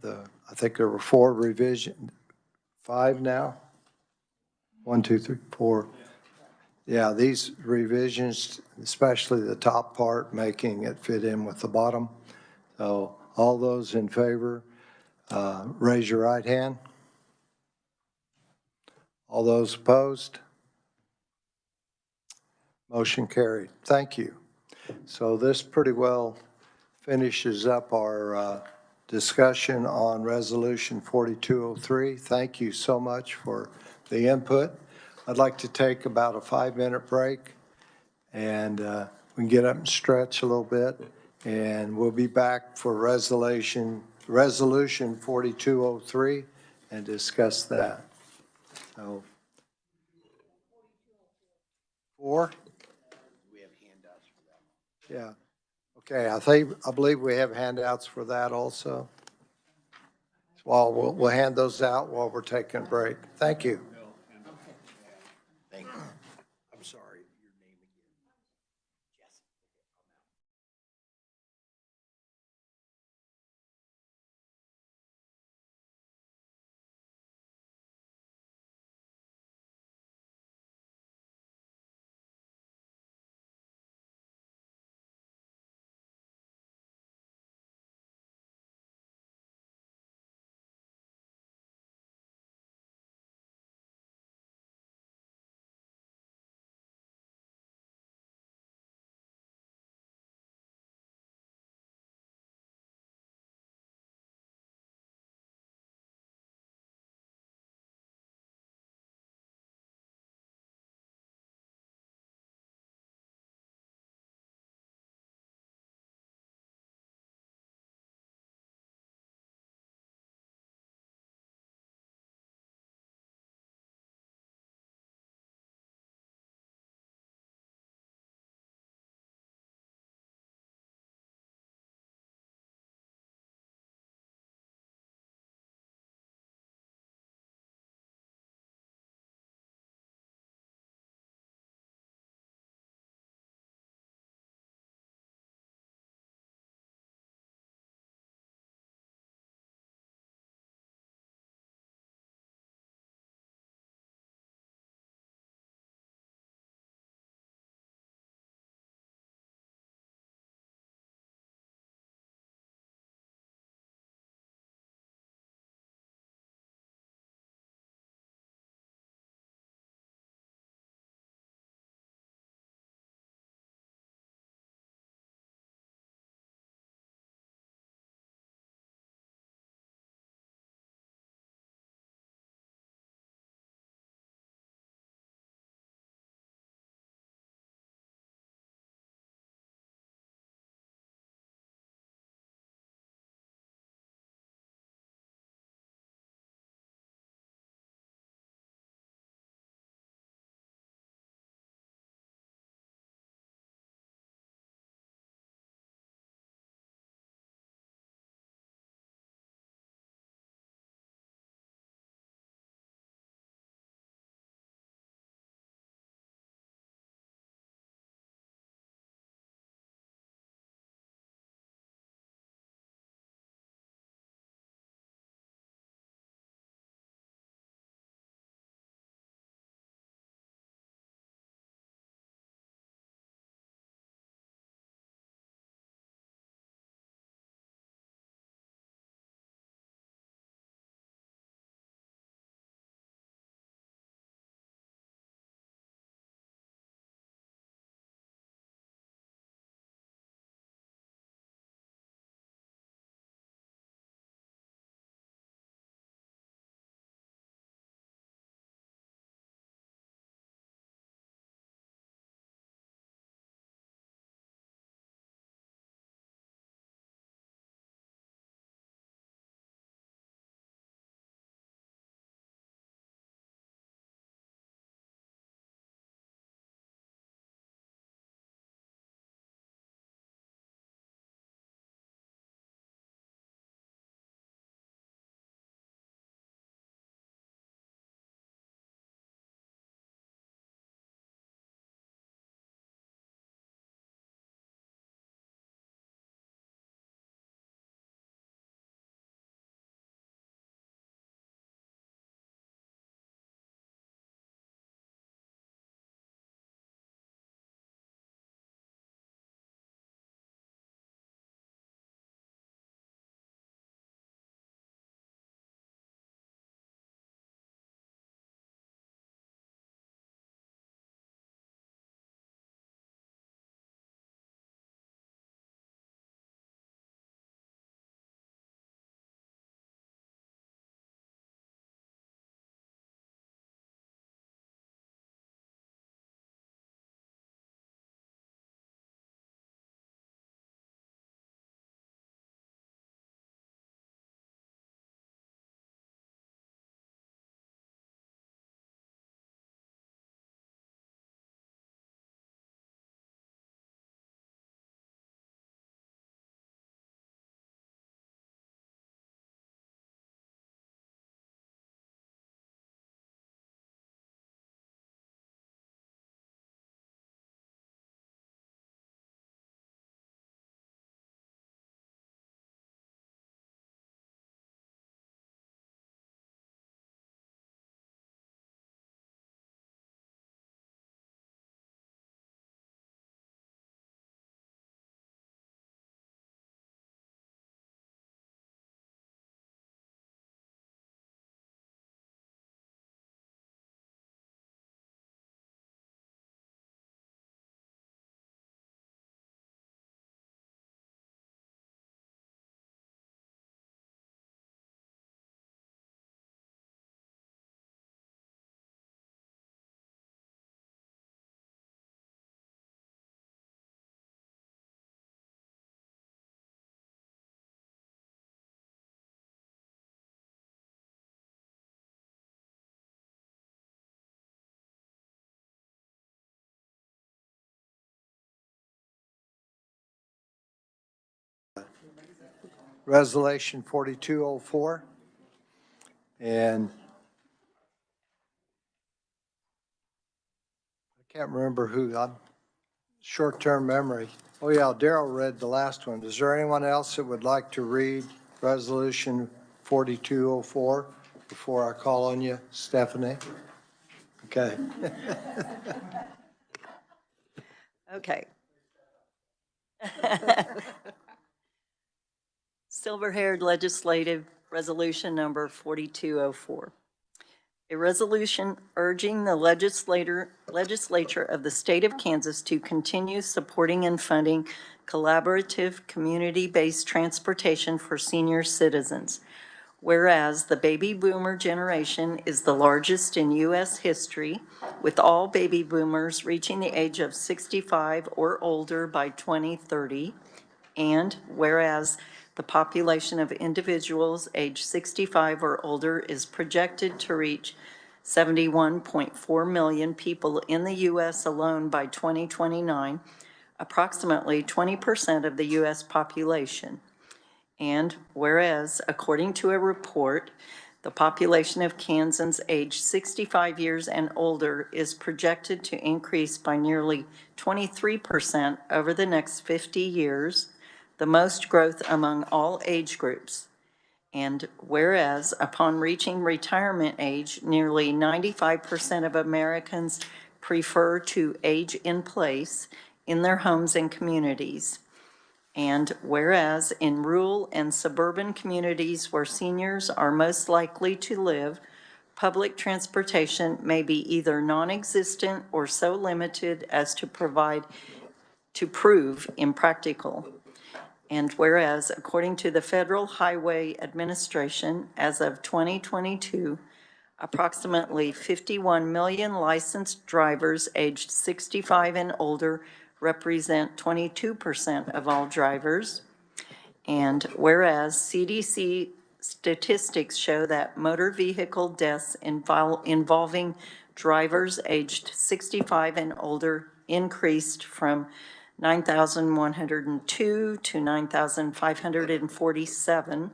think there were 4 revisions, 5 now? 1, 2, 3, 4. Yeah, these revisions, especially the top part, making it fit in with the bottom. So all those in favor, raise your right hand. All those opposed? Motion carried. Thank you. So this pretty well finishes up our discussion on Resolution 4203. Thank you so much for the input. I'd like to take about a 5-minute break, and we can get up and stretch a little bit, and we'll be back for Resolution 4203 and discuss that. So, 4? We have handouts for that. Yeah. Okay, I believe we have handouts for that also. while we'll hand those out while we're taking a break. Thank you. Thank you. I'm sorry. Resolution 4204. And I can't remember who, I'm short-term memory. Oh yeah, Darrell read the last one. Is there anyone else that would like to read Resolution 4204 before I call on you, Stephanie? Okay. Okay. Silver-haired legislative resolution number 4204. A resolution urging the legislature of the state of Kansas to continue supporting and funding collaborative, community-based transportation for senior citizens. Whereas the baby boomer generation is the largest in U.S. history, with all baby boomers reaching the age of 65 or older by 2030, and whereas the population of individuals age 65 or older is projected to reach 71.4 million people in the U.S. alone by 2029, approximately 20% of the U.S. population. And whereas, according to a report, the population of Kansans aged 65 years and older is projected to increase by nearly 23% over the next 50 years, the most growth among all age groups. And whereas, upon reaching retirement age, nearly 95% of Americans prefer to age in place in their homes and communities. And whereas in rural and suburban communities where seniors are most likely to live, public transportation may be either non-existent or so limited as to prove impractical. And whereas, according to the Federal Highway Administration, as of 2022, approximately 51 million licensed drivers aged 65 and older represent 22% of all drivers. And whereas CDC statistics show that motor vehicle deaths involving drivers aged 65 and older increased from 9,102 to 9,547,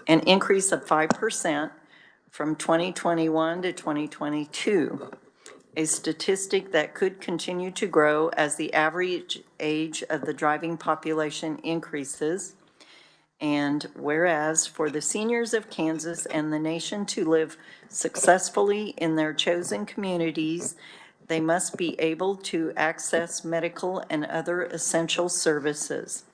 an increase of 5% from 2021 to 2022, a statistic that could continue to grow as the average age of the driving population increases. And whereas for the seniors of Kansas and the nation to live successfully in their chosen communities, they must be able to access medical and other essential services.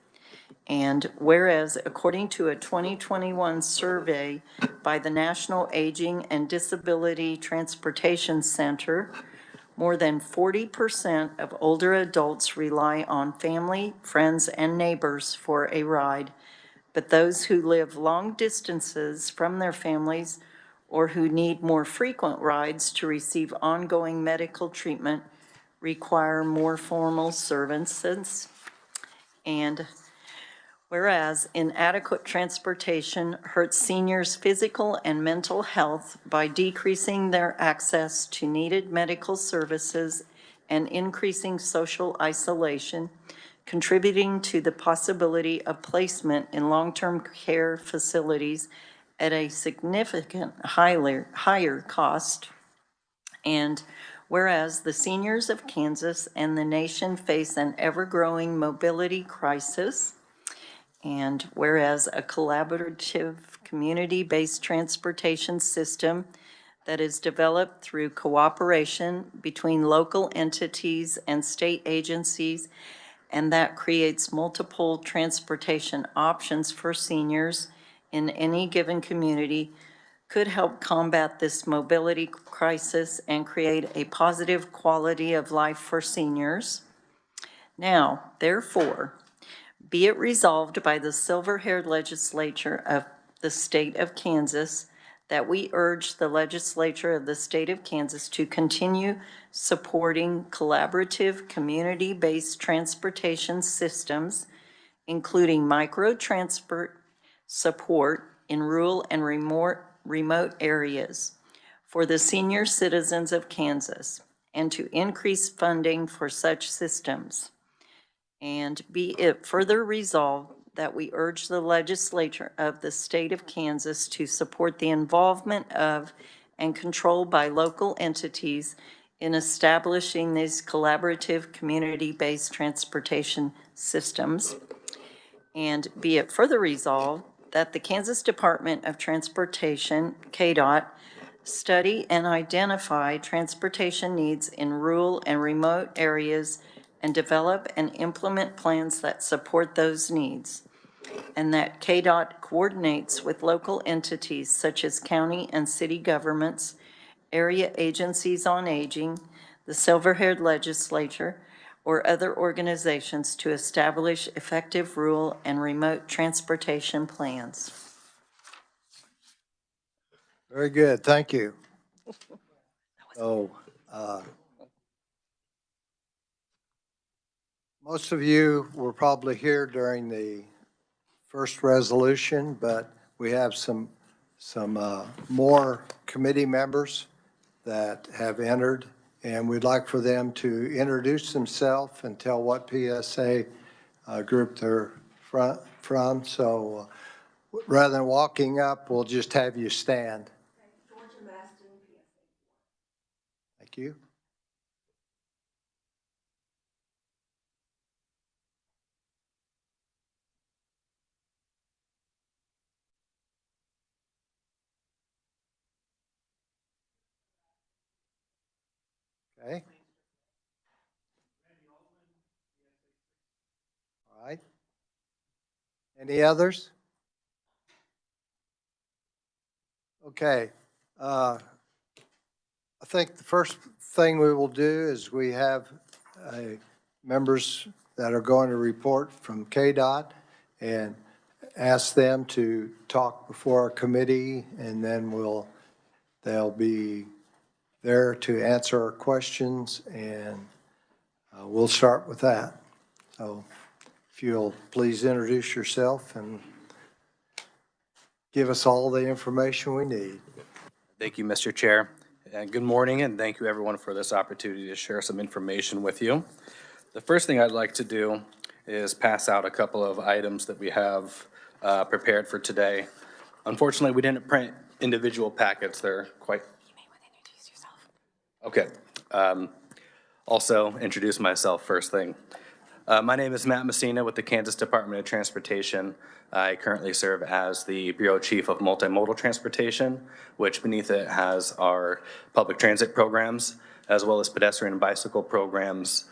And whereas, according to a 2021 survey by the National Aging and Disability Transportation Center, more than 40% of older adults rely on family, friends, and neighbors for a ride. But those who live long distances from their families or who need more frequent rides to receive ongoing medical treatment require more formal services. And whereas inadequate transportation hurts seniors' physical and mental health by decreasing their access to needed medical services and increasing social isolation, contributing to the possibility of placement in long-term care facilities at a significant higher cost. And whereas the seniors of Kansas and the nation face an ever-growing mobility crisis, and whereas a collaborative community-based transportation system that is developed through cooperation between local entities and state agencies, and that creates multiple transportation options for seniors in any given community, could help combat this mobility crisis and create a positive quality of life for seniors. Now, therefore, be it resolved by the silver-haired legislature of the state of Kansas that we urge the legislature of the state of Kansas to continue supporting collaborative, community-based transportation systems, including micro-transport support in rural and remote areas for the senior citizens of Kansas, and to increase funding for such systems. And be it further resolved that we urge the legislature of the state of Kansas to support the involvement of and control by local entities in establishing these collaborative community-based transportation systems. And be it further resolved that the Kansas Department of Transportation, KDOT, study and identify transportation needs in rural and remote areas and develop and implement plans that support those needs. And that KDOT coordinates with local entities such as county and city governments, area agencies on aging, the Silver-Haired Legislature, or other organizations to establish effective rural and remote transportation plans. Very good, thank you. So, most of you were probably here during the first resolution, but we have some more committee members that have entered, and we'd like for them to introduce themselves and tell what PSA group they're from. So rather than walking up, we'll just have you stand. Thank you. Okay. All right. Any others? Okay. I think the first thing we will do is we have members that are going to report from KDOT and ask them to talk before our committee, and then they'll be there to answer our questions, and we'll start with that. So if you'll please introduce yourself and give us all the information we need. Thank you, Mr. Chair. And good morning, and thank you everyone for this opportunity to share some information with you. The first thing I'd like to do is pass out a couple of items that we have prepared for today. Unfortunately, we didn't print individual packets. They're quite... You may want to introduce yourself. Okay. Also, introduce myself first thing. My name is Matt Messina with the Kansas Department of Transportation. I currently serve as the Bureau Chief of Multimodal Transportation, which beneath it has our public transit programs, as well as pedestrian and bicycle programs,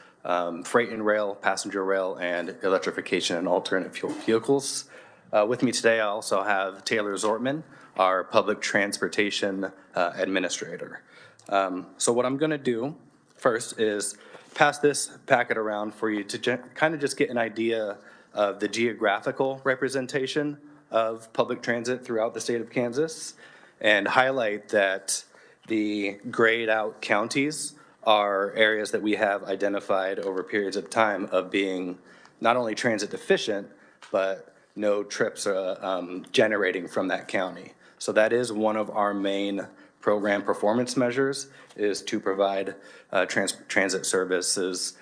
freight and rail, passenger rail, and electrification and alternate fuel vehicles. With me today, I also have Taylor Zortman, our public transportation administrator. So what I'm gonna do first is pass this packet around for you to kind of just get an idea of the geographical representation of public transit throughout the state of Kansas, and highlight that the grayed out counties are areas that we have identified over periods of time of being not only transit deficient, but no trips generating from that county. So that is one of our main program performance measures, is to provide transit services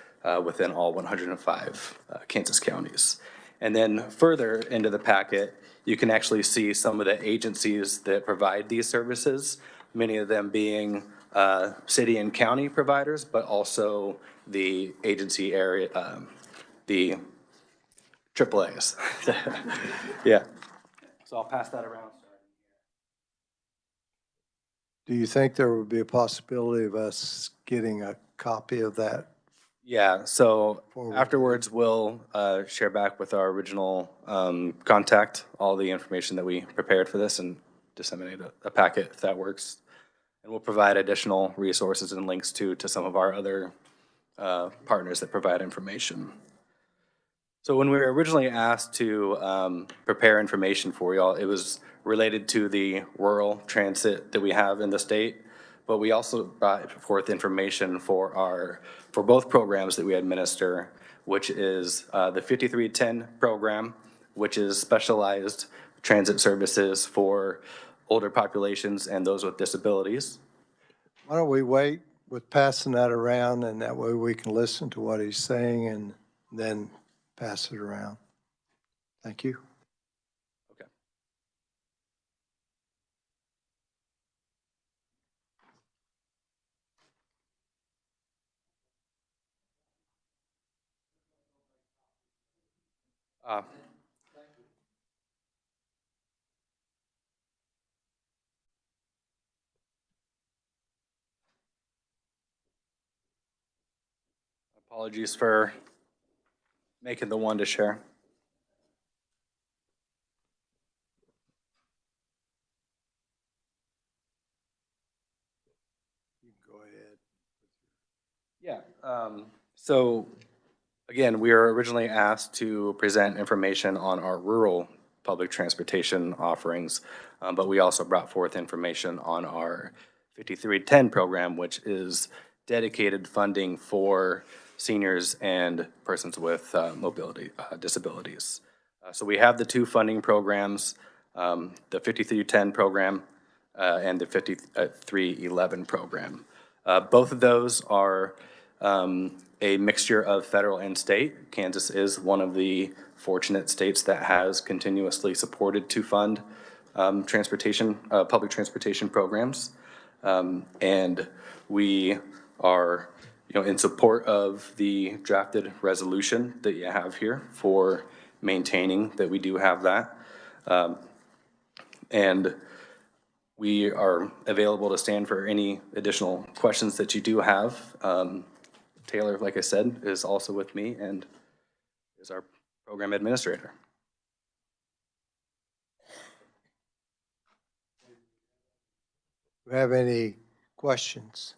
within all 105 Kansas counties. And then further into the packet, you can actually see some of the agencies that provide these services, many of them being city and county providers, but also the agency area, the AAAs. Yeah. So I'll pass that around. Do you think there would be a possibility of us getting a copy of that? Yeah, so afterwards we'll share back with our original contact all the information that we prepared for this and disseminate a packet if that works. And we'll provide additional resources and links to some of our other partners that provide information. So when we were originally asked to prepare information for y'all, it was related to the rural transit that we have in the state, but we also brought forth information for both programs that we administer, which is the 5310 program, which is specialized transit services for older populations and those with disabilities. Why don't we wait with passing that around, and that way we can listen to what he's saying and then pass it around. Thank you. Okay. Apologies for making the one to share. Go ahead. Yeah. So again, we were originally asked to present information on our rural public transportation offerings, but we also brought forth information on our 5310 program, which is dedicated funding for seniors and persons with mobility disabilities. So we have the two funding programs, the 5310 program and the 5311 program. Both of those are a mixture of federal and state. Kansas is one of the fortunate states that has continuously supported to fund public transportation programs. And we are, in support of the drafted resolution that you have here for maintaining that we do have that. And we are available to stand for any additional questions that you do have. Taylor, like I said, is also with me and is our program administrator. Do you have any questions?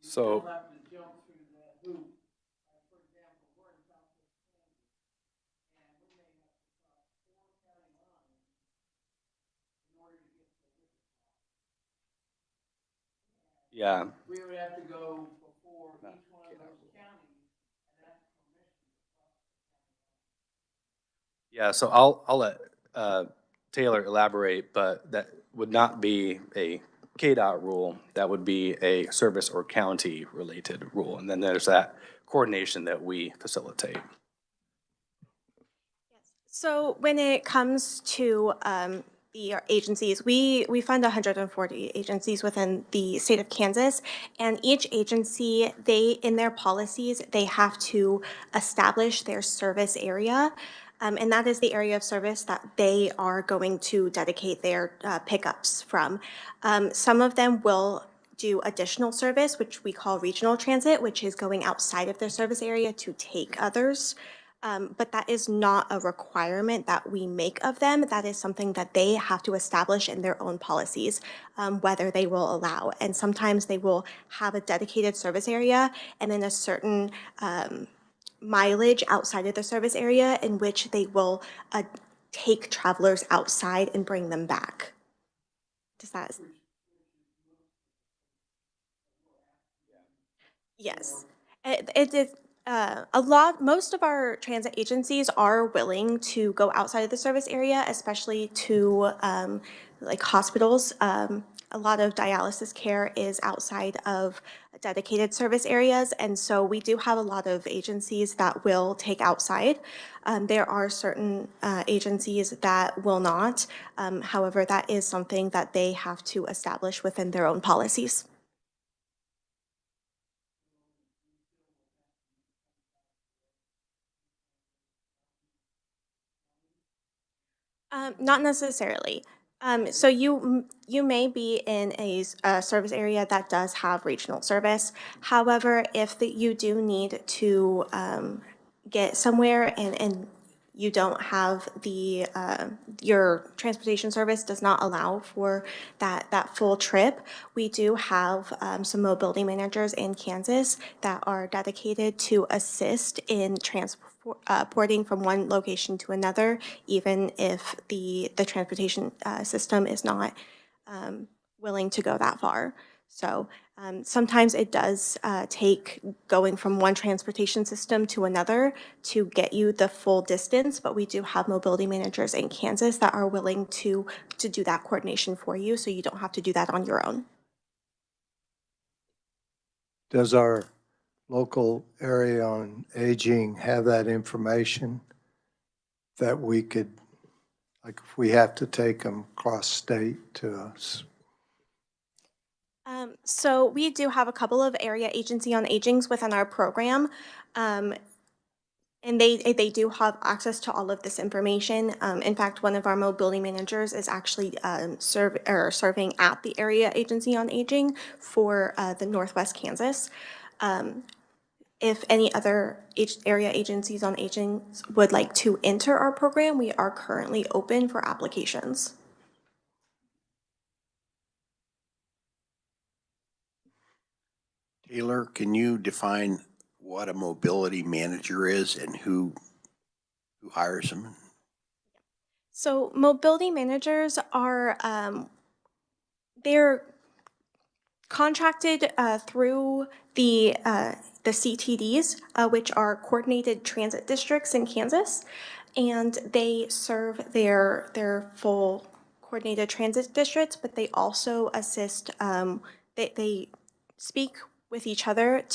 So, yeah. We would have to go before each one of those counties and ask permission. Yeah, so I'll let Taylor elaborate, but that would not be a KDOT rule. That would be a service or county related rule. And then there's that coordination that we facilitate. So when it comes to the agencies, we fund 140 agencies within the state of Kansas, and each agency, in their policies, they have to establish their service area, and that is the area of service that they are going to dedicate their pickups from. Some of them will do additional service, which we call regional transit, which is going outside of their service area to take others. But that is not a requirement that we make of them. That is something that they have to establish in their own policies, whether they will allow. And sometimes they will have a dedicated service area and then a certain mileage outside of the service area in which they will take travelers outside and bring them back. Does that? Yes. It is. Most of our transit agencies are willing to go outside of the service area, especially to like hospitals. A lot of dialysis care is outside of dedicated service areas, and so we do have a lot of agencies that will take outside. There are certain agencies that will not. However, that is something that they have to establish within their own policies. Not necessarily. So you may be in a service area that does have regional service. However, if you do need to get somewhere and you don't have your transportation service does not allow for that full trip, we do have some mobility managers in Kansas that are dedicated to assist in transporting from one location to another, even if the transportation system is not willing to go that far. So Sometimes it does take going from one transportation system to another to get you the full distance, but we do have mobility managers in Kansas that are willing to do that coordination for you, so you don't have to do that on your own. Does our local area on aging have that information that we could, like if we have to take them cross state to us? So we do have a couple of area agency on agings within our program. And they do have access to all of this information. In fact, one of our mobility managers is actually serving at the area agency on aging for the Northwest Kansas. If any other area agencies on aging would like to enter our program, we are currently open for applications. Taylor, can you define what a mobility manager is and who hires them? So mobility managers are, they're contracted through the CTDs, which are Coordinated Transit Districts in Kansas, and they serve their full coordinated transit districts, but they also assist, they speak with each other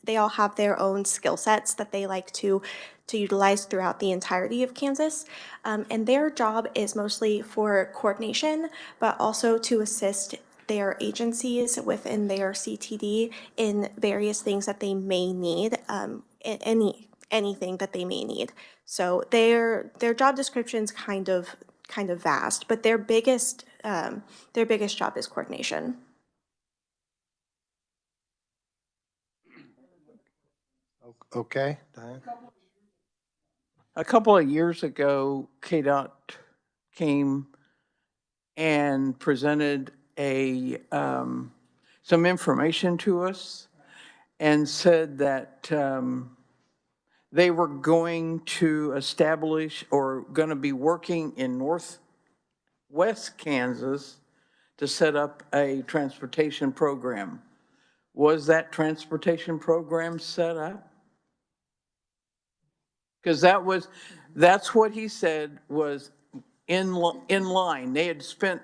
they all have their own skill sets that they like to utilize throughout the entirety of Kansas. And their job is mostly for coordination, but also to assist their agencies within their CTD in various things that they may need, anything that they may need. So their job description's kind of vast, but their biggest job is coordination. Okay, Diane? A couple of years ago, KDOT came and presented some information to us and said that they were going to establish or going to be working in Northwest Kansas to set up a transportation program. Was that transportation program set up? Because that's what he said was in line. They had spent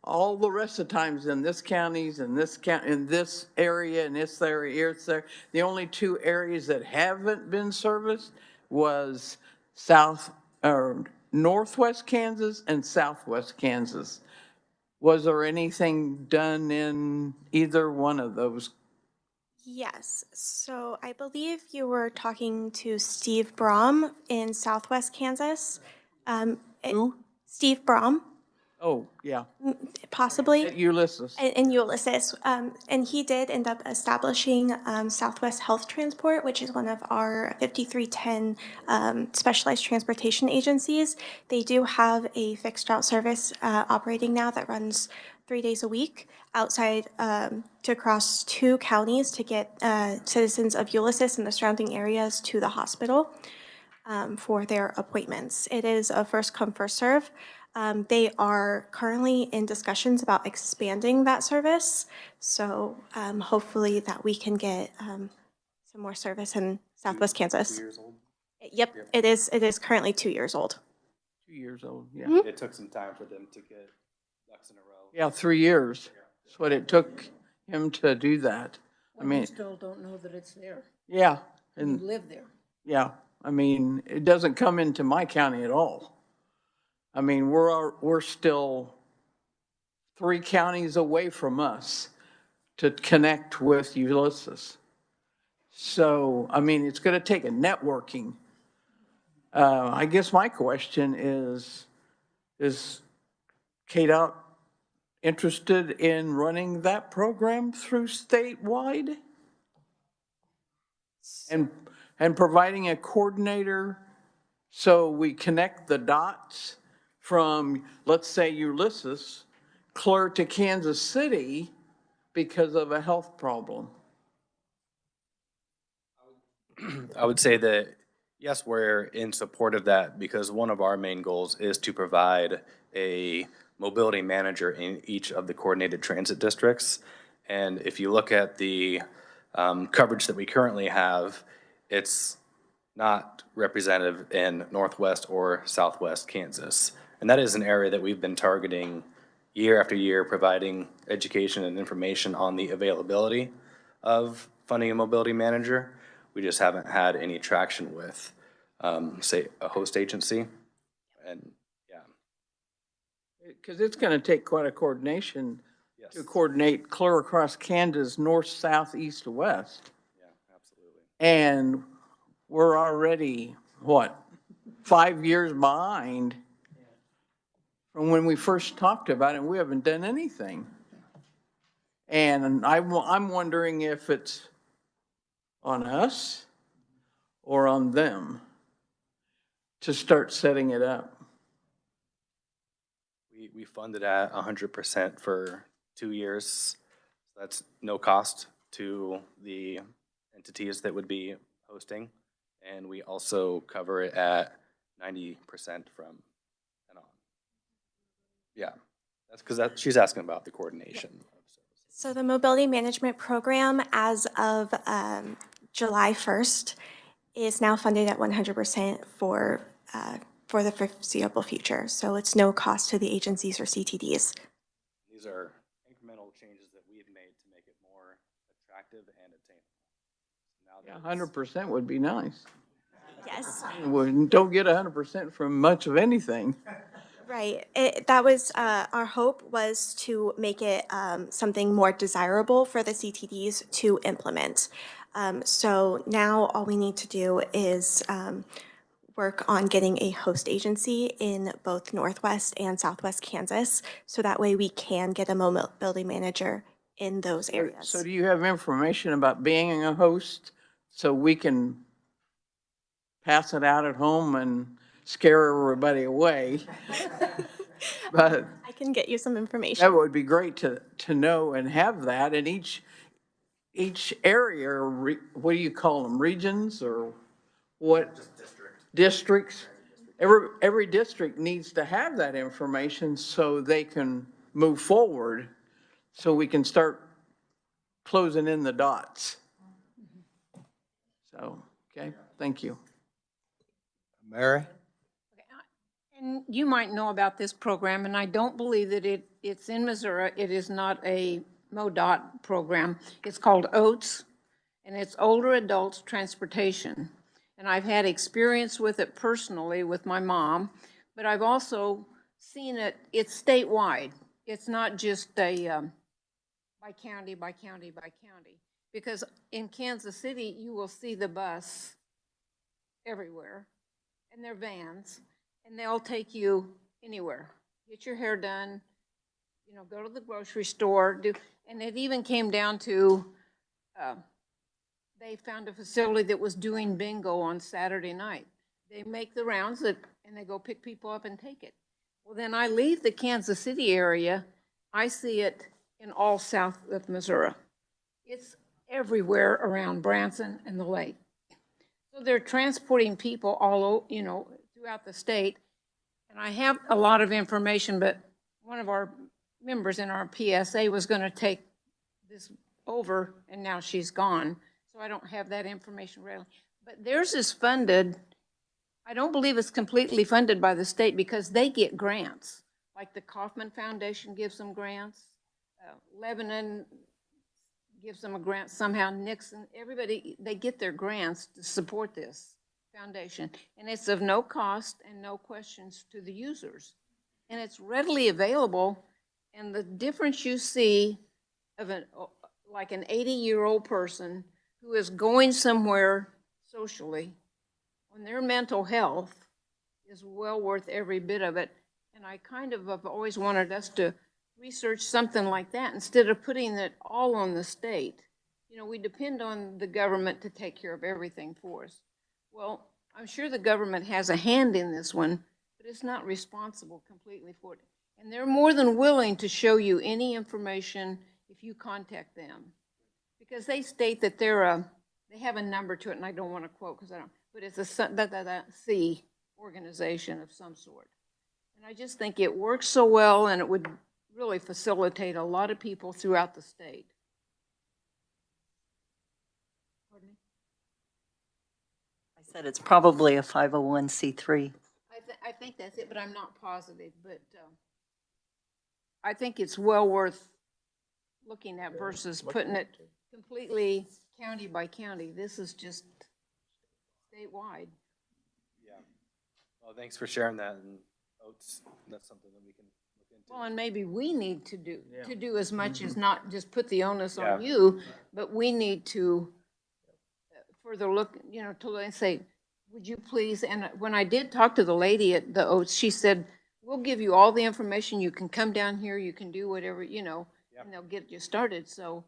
all the rest of the times in this counties, in this county, in this area, in this area, here, there. The only two areas that haven't been serviced was Northwest Kansas and Southwest Kansas. Was there anything done in either one of those? Yes, so I believe you were talking to Steve Brom in Southwest Kansas. Who? Steve Brom. Oh, yeah. Possibly. At Ulysses. In Ulysses. And he did end up establishing Southwest Health Transport, which is one of our 5310 specialized transportation agencies. They do have a fixed route service operating now that runs 3 days a week outside to cross 2 counties to get citizens of Ulysses and the surrounding areas to the hospital for their appointments. It is a first come, first serve. They are currently in discussions about expanding that service. So hopefully that we can get some more service in Southwest Kansas. 2 years old? Yep, it is currently 2 years old. 2 years old, yeah. Mhm. It took some time for them to get ducks in a row. Yeah, 3 years. That's what it took him to do that. I mean, We still don't know that it's there. yeah. You And live there. yeah, I mean, it doesn't come into my county at all. I mean, we're still 3 counties away from us to connect with Ulysses. So, I mean, it's going to take a networking. I guess my question is KDOT interested in running that program through statewide? And providing a coordinator so we connect the dots from, let's say, Ulysses, clear to Kansas City because of a health problem? I would say that, yes, we're in support of that because one of our main goals is to provide a mobility manager in each of the coordinated transit districts. And if you look at the coverage that we currently have, it's not representative in Northwest or Southwest Kansas. And that is an area that we've been targeting year after year, providing education and information on the availability of funding a mobility manager. We just haven't had any traction with, say, a host agency. And yeah. Because it's going to take quite a coordination to coordinate clear across Kansas, north, south, east, to west. Yeah, absolutely. And we're already, what, 5 years behind from when we first talked about it, and we haven't done anything. And I'm wondering if it's on us or on them to start setting it up. We funded at 100% for 2 years. That's no cost to the entities that would be hosting. And we also cover it at 90% from and on. Yeah, that's because she's asking about the coordination. So the mobility management program, as of July 1st, is now funded at 100% for the foreseeable future. So it's no cost to the agencies or CTDs. These are incremental changes that we've made to make it more attractive and attainable. Yeah, 100% would be nice. Yes. We don't get 100% from much of anything. Right. That was our hope, was to make it something more desirable for the CTDs to implement. So now all we need to do is work on getting a host agency in both Northwest and Southwest Kansas, so that way we can get a mobility manager in those areas. So do you have information about being a host so we can pass it out at home and scare everybody away? But I can get you some information. that would be great to know and have that in each area, or what do you call them, regions or what? Just districts. Every district needs to have that information so they can move forward, so we can start closing in the dots. So, okay, thank you. Mary? And you might know about this program, and I don't believe that it's in Missouri. It is not a MoDOT program. It's called OATS, and it's Older Adults Transportation. And I've had experience with it personally with my mom, but I've also seen it, it's statewide. It's not just a by county, by county, by county. Because in Kansas City, you will see the bus everywhere, and they're vans, and they'll take you anywhere. Get your hair done, you know, go to the grocery store, and it even came down to, they found a facility that was doing bingo on Saturday night. They make the rounds and they go pick people up and take it. Well, then I leave the Kansas City area, I see it in all south of Missouri. It's everywhere around Branson and the lake. So they're transporting people all over, you know, throughout the state. And I have a lot of information, but one of our members in our PSA was going to take this over, and now she's gone. So I don't have that information readily. But theirs is funded. I don't believe it's completely funded by the state because they get grants. Like the Kauffman Foundation gives them grants. Lebanon gives them a grant somehow. Nixon, everybody, they get their grants to support this foundation. And it's of no cost and no questions to the users. And it's readily available. And the difference you see of like an 80-year-old person who is going somewhere socially, when their mental health is well worth every bit of it. And I kind of have always wanted us to research something like that instead of putting it all on the state. You know, we depend on the government to take care of everything for us. Well, I'm sure the government has a hand in this one, but it's not responsible completely for it. And they're more than willing to show you any information if you contact them. Because they state that they have a number to it, and I don't want to quote because I don't, but it's a C organization of some sort. And I just think it works so well, and it would really facilitate a lot of people throughout the state. Said it's probably a 501c3. I think that's it, but I'm not positive, but I think it's well worth looking at versus putting it completely county by county. This is just statewide. Yeah. Well, thanks for sharing that, and that's something that we can look into. Well, and maybe we need to do as much as Mm-hmm. not just put the onus on Yeah. you, but we need to further look, to say, would you please, and when I did talk to the lady at the Oats, she said, we'll give you all the information, you can come down here, you can do whatever, and they'll get you started. So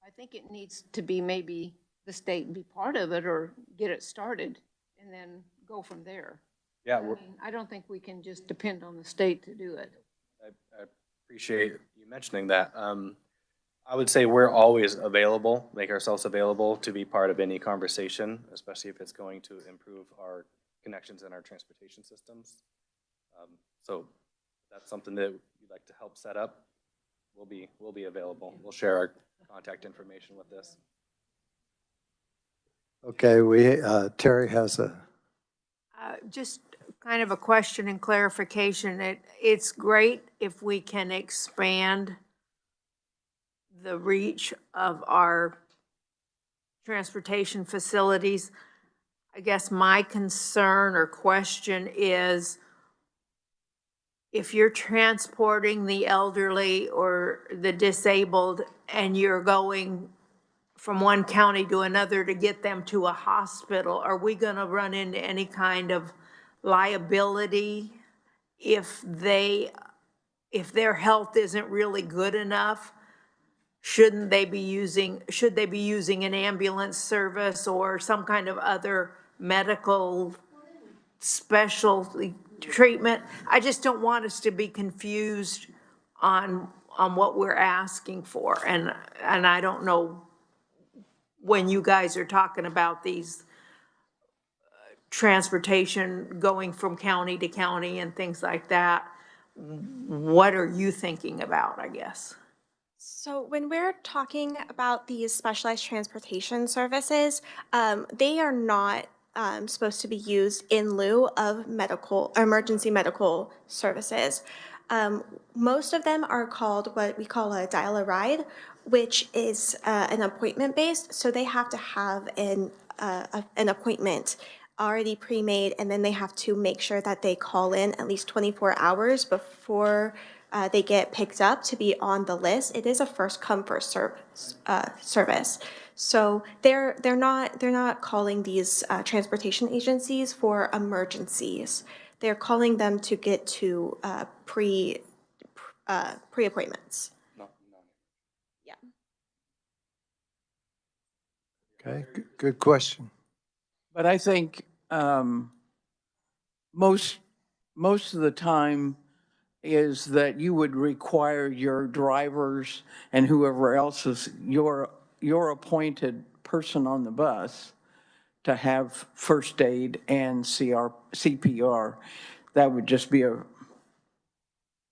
I think it needs to be maybe the state be part of it or get it started and then go from there. Yeah, I don't think we can just depend on the state to do it. I appreciate you mentioning that. I would say we're always available, make ourselves available to be part of any conversation, especially if it's going to improve our connections in our transportation systems. So that's something that you'd like to help set up. We'll be available. We'll share our contact information with this. Okay, Terry has a. Just kind of a question and clarification. It's great if we can expand the reach of our transportation facilities. I guess my concern or question is if you're transporting the elderly or the disabled and you're going from one county to another to get them to a hospital, are we going to run into any kind of liability if their health isn't really good enough? Should they be using an ambulance service or some kind of other medical specialty treatment? I just don't want us to be confused on what we're asking for. And I don't know when you guys are talking about these transportation going from county to county and things like that, what are you thinking about, I guess? So when we're talking about these specialized transportation services, they are not supposed to be used in lieu of emergency medical services. Most of them are called what we call a dial-a-ride, which is an appointment-based, so they have to have an appointment already pre-made, and then they have to make sure that they call in at least 24 hours before they get picked up to be on the list. It is a first come first service. So they're not calling these transportation agencies for emergencies. They're calling them to get to pre-appointments. No. Yeah. Okay, good question. But I think most of the time is that you would require your drivers and whoever else is your appointed person on the bus to have first aid and CPR. That would just be a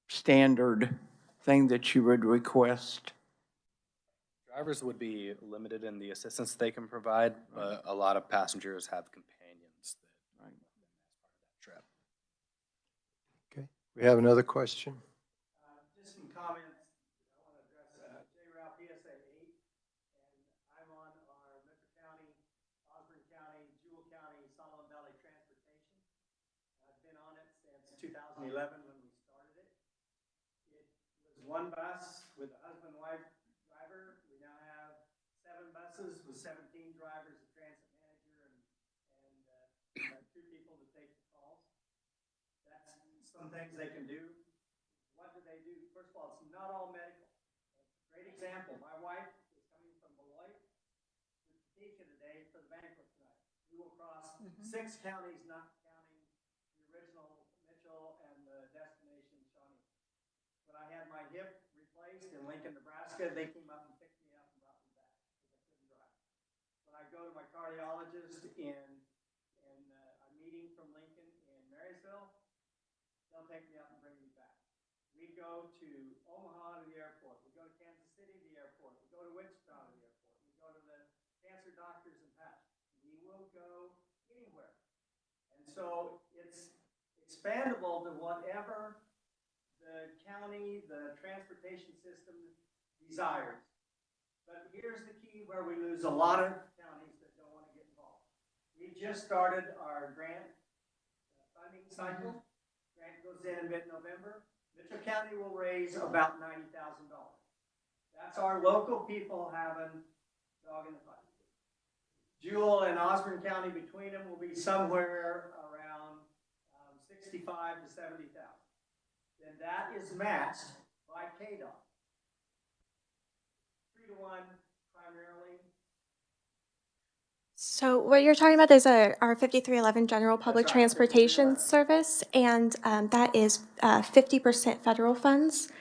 standard thing that you would request. Drivers would be limited in the assistance they can provide, but a lot of passengers have companions that as part of that trip. Okay, we have another question. Just some comments I want to address. J-Route PSA 8, and I'm on our Metro County, Osborne County, Jewell County, Solomon Valley Transportation. I've been on it since 2011 when we started it. It was one bus with a husband-wife driver. We now have 7 buses with 17 drivers, a transit manager, and 2 people to take the calls. That's some things they can do. What do they do? First of all, it's not all medical. Great example. My wife is coming from Beloit to Topeka today for the banquet tonight. We will cross 6 counties, not counting the original Mitchell and the destination Shawnee. When I had my hip replaced in Lincoln, Nebraska, they came up and picked me up and brought me back because I couldn't drive. When I go to my cardiologist in a meeting from Lincoln in Marysville, they'll take me up and bring me back. We go to Omaha to the airport. We go to Kansas City to the airport. We go to Wichita to the airport. We go to the cancer doctors in Patch. We will go anywhere. so it's expandable to whatever the county, the transportation system desires. But here's the key where we lose a lot of counties that don't want to get involved. We just started our grant funding cycle. Grant goes in mid-November. Mitchell County will raise about $90,000. That's our local people having dog in the fight. Jewel and Osborne County between them will be somewhere around 65 to 70,000. Then that is matched by KDOT. 3-to-1 primarily. So what you're talking about is our 5311 General Public Transportation Service, and that is 50% federal funds,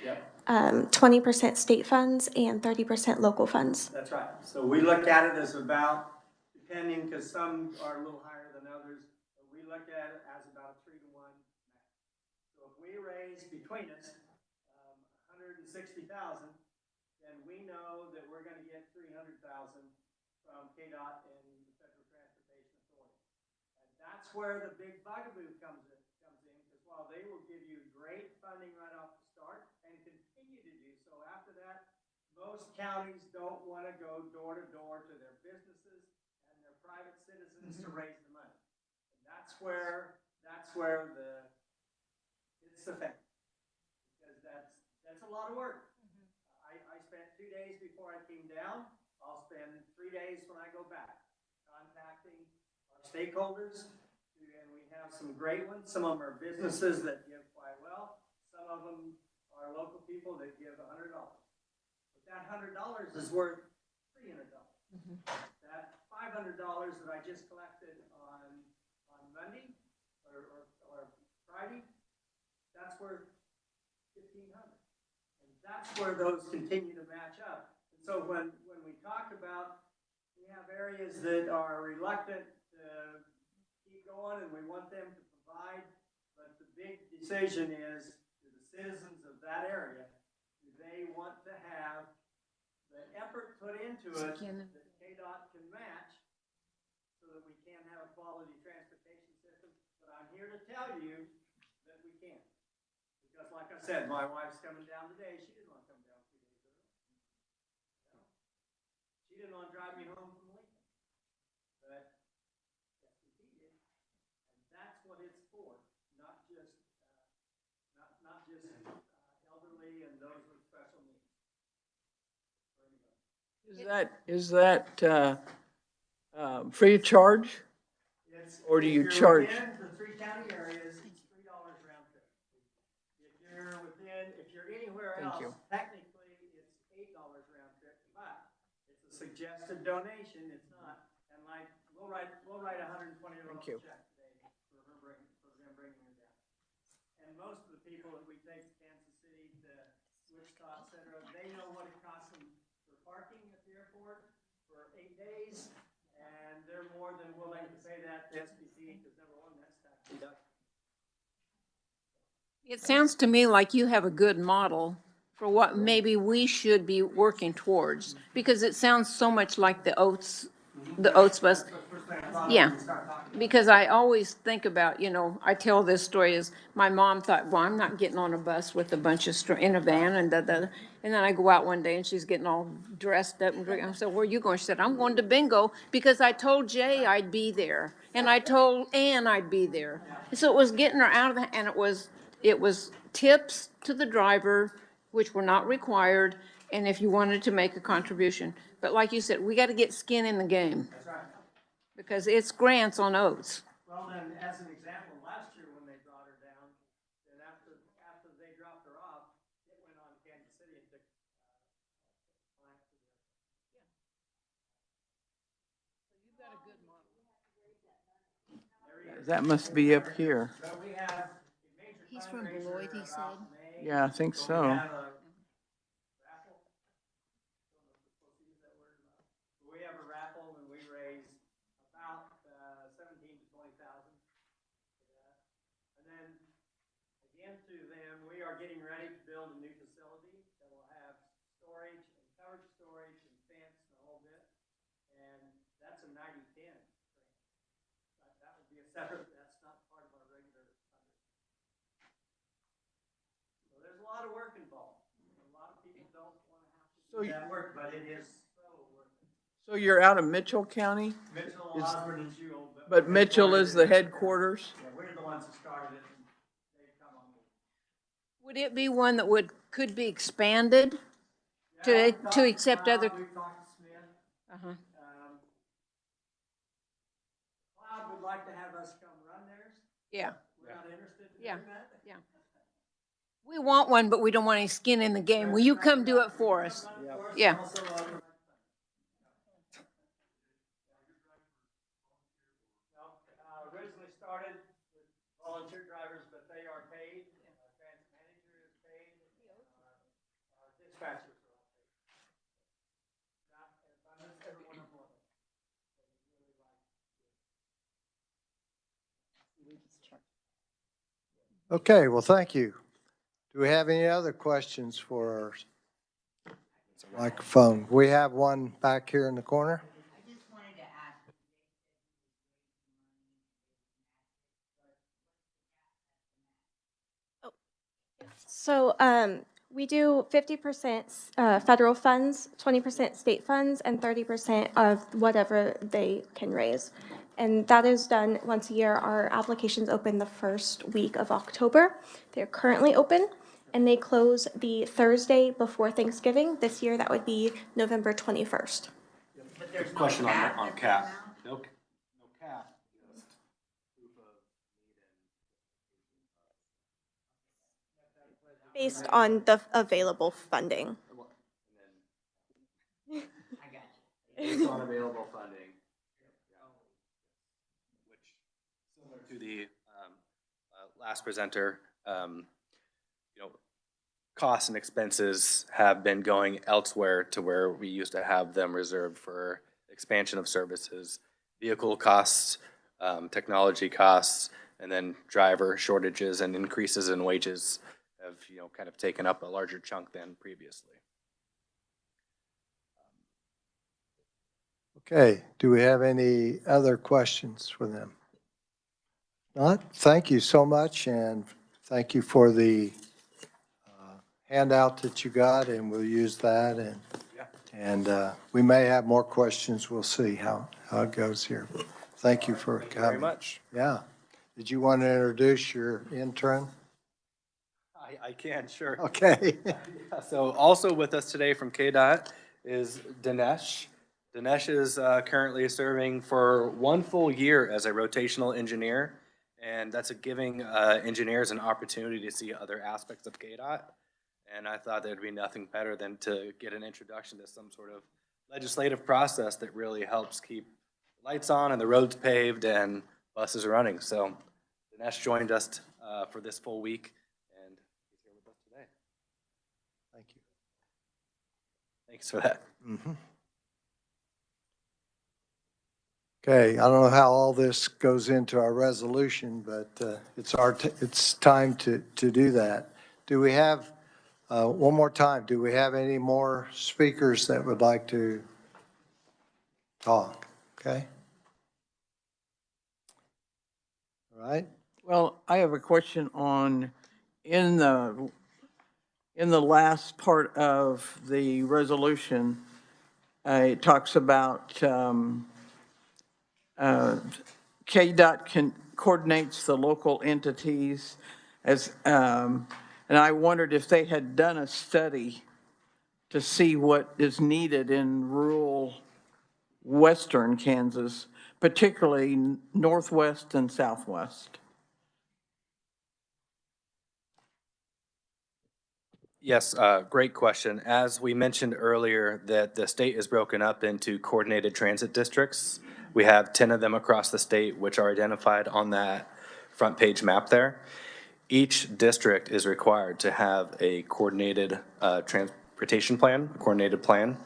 20% state funds, and 30% local funds. That's right. So we look at it as about, depending, because some are a little higher than others, but we look at it as about a 3-to-1 match. So if we raise between us $160,000, then we know that we're going to get $300,000 from KDOT and the Federal Transportation Authority. And that's where the big bugaboo comes in, because while they will give you great funding right off the start and continue to do so after that, most counties don't want to go door to door to their businesses and their private citizens to raise the money. And that's where it's effective, because that's a lot of work. I spent 2 days before I came down. I'll spend 3 days when I go back contacting our stakeholders, and we have some great ones. Some of them are businesses that give quite well. Some of them are local people that give $100. But that $100 is worth $300. That $500 that I just collected on Monday or Friday, that's worth $1,500. And that's where those continue to match up. And so when we talk about, we have areas that are reluctant to keep going and we want them to provide, but the big decision is, to the citizens of that area, do they want to have the effort put into it that KDOT can match so that we can have a quality transportation system? But I'm here to tell you that we can. Because like I said, my wife's coming down today. She didn't want to come down 2 days early. No. She didn't want to drive me home from Lincoln. But SPT did. And that's what it's for. Not just elderly and those with special needs. Is that free of charge? Or do you charge? Within the 3 county areas, it's $3 round trip. If you're anywhere else, technically it's $8 round trip, but it's a suggested donation. It's not, and like we'll write $120 check today for them bringing her down. And most of the people that we take to Kansas City, to Wichita, etc., they know what it costs them for parking at the airport for 8 days. And they're more than willing to pay that to SPT because number one, that's tax deductible. It sounds to me like you have a good model for what maybe we should be working towards, because it sounds so much like the oats bus. Yeah, because I always think about, I tell this story is my mom thought, well, I'm not getting on a bus with a bunch of in a van and and then I go out one day and she's getting all dressed up and drinking. I said, where are you going? She said, I'm going to bingo because I told Jay I'd be there and I told Ann I'd be there. So it was getting her out of the, and it was tips to the driver, which were not required, and if you wanted to make a contribution. But like you said, we got to get skin in the game. That's right. Because it's grants on oats. Well, then, as an example, last year when they brought her down, then after they dropped her off, it went on to Kansas City and took client to the airport. Yeah. So you've got a good model. That must be up here. So we have He's from Beloit, he said. Yeah, I think so. We have a raffle. We have a raffle and we raise about 17 to 20,000 for that. And then again to them, we are getting ready to build a new facility that will have storage and covered storage and fence and the whole bit. And that's a 90-10 grant. That would be a separate. That's not that work, but it is so worth it. So you're out of Mitchell County? Mitchell, Is- Osborne, and Jewel. But Mitchell is the headquarters? Yeah, we're the ones that started it, and they come on board. Would it be one that could be expanded to accept other? We've talked to Smith. Uh-huh. Cloud would like to have us come run theirs. Yeah. We're not interested in Yeah. doing that. Yeah. We want one, but we don't want any skin in the game. Will you come do it for us? Yeah. Originally started with volunteer drivers, but they are paid, and our transit manager is paid, our dispatchers are all paid. Every one of them. Okay, well, thank you. Do we have any other questions for our microphone? We have one back here in the corner. So we do 50% federal funds, 20% state funds, and 30% of whatever they can raise. And that is done once a year. Our applications open the first week of October. They're currently open, and they close the Thursday before Thanksgiving. This year, that would be November 21st. But there's no question on cap. No cap. Just proof of need Based on the available funding. I got you. Based on available funding. Which, similar to the last presenter, costs and expenses have been going elsewhere to where we used to have them reserved for expansion of services, vehicle costs, technology costs, and then driver shortages and increases in wages have, kind of taken up a larger chunk than previously. Okay, do we have any other questions for them? Not? Thank you so much, and thank you for the handout that you got, and we'll use that, and we may have more questions. We'll see how it goes here. Thank you for coming. Thank you very much. Yeah. Did you want to introduce your intern? I can, sure. Okay. So also with us today from KDOT is Dinesh. Dinesh is currently serving for 1 full year as a rotational engineer, and that's giving engineers an opportunity to see other aspects of KDOT. And I thought there'd be nothing better than to get an introduction to some sort of legislative process that really helps keep lights on and the roads paved and buses running. So Dinesh joined us for this full week, and he's here with us today. Thank you. Thanks for that. Mm-hmm. Okay, I don't know how all this goes into our resolution, but it's time to do that. Do we have, one more time, do we have any more speakers that would like to talk? Okay. All right. Well, I have a question on, in the last part of the resolution, it talks about KDOT coordinates the local entities as, and I wondered if they had done a study to see what is needed in rural western Kansas, particularly northwest and southwest. Yes, great question. As we mentioned earlier, that the state is broken up into coordinated transit districts. We have 10 of them across the state, which are identified on that front page map there. Each district is required to have a coordinated transportation plan, a coordinated plan.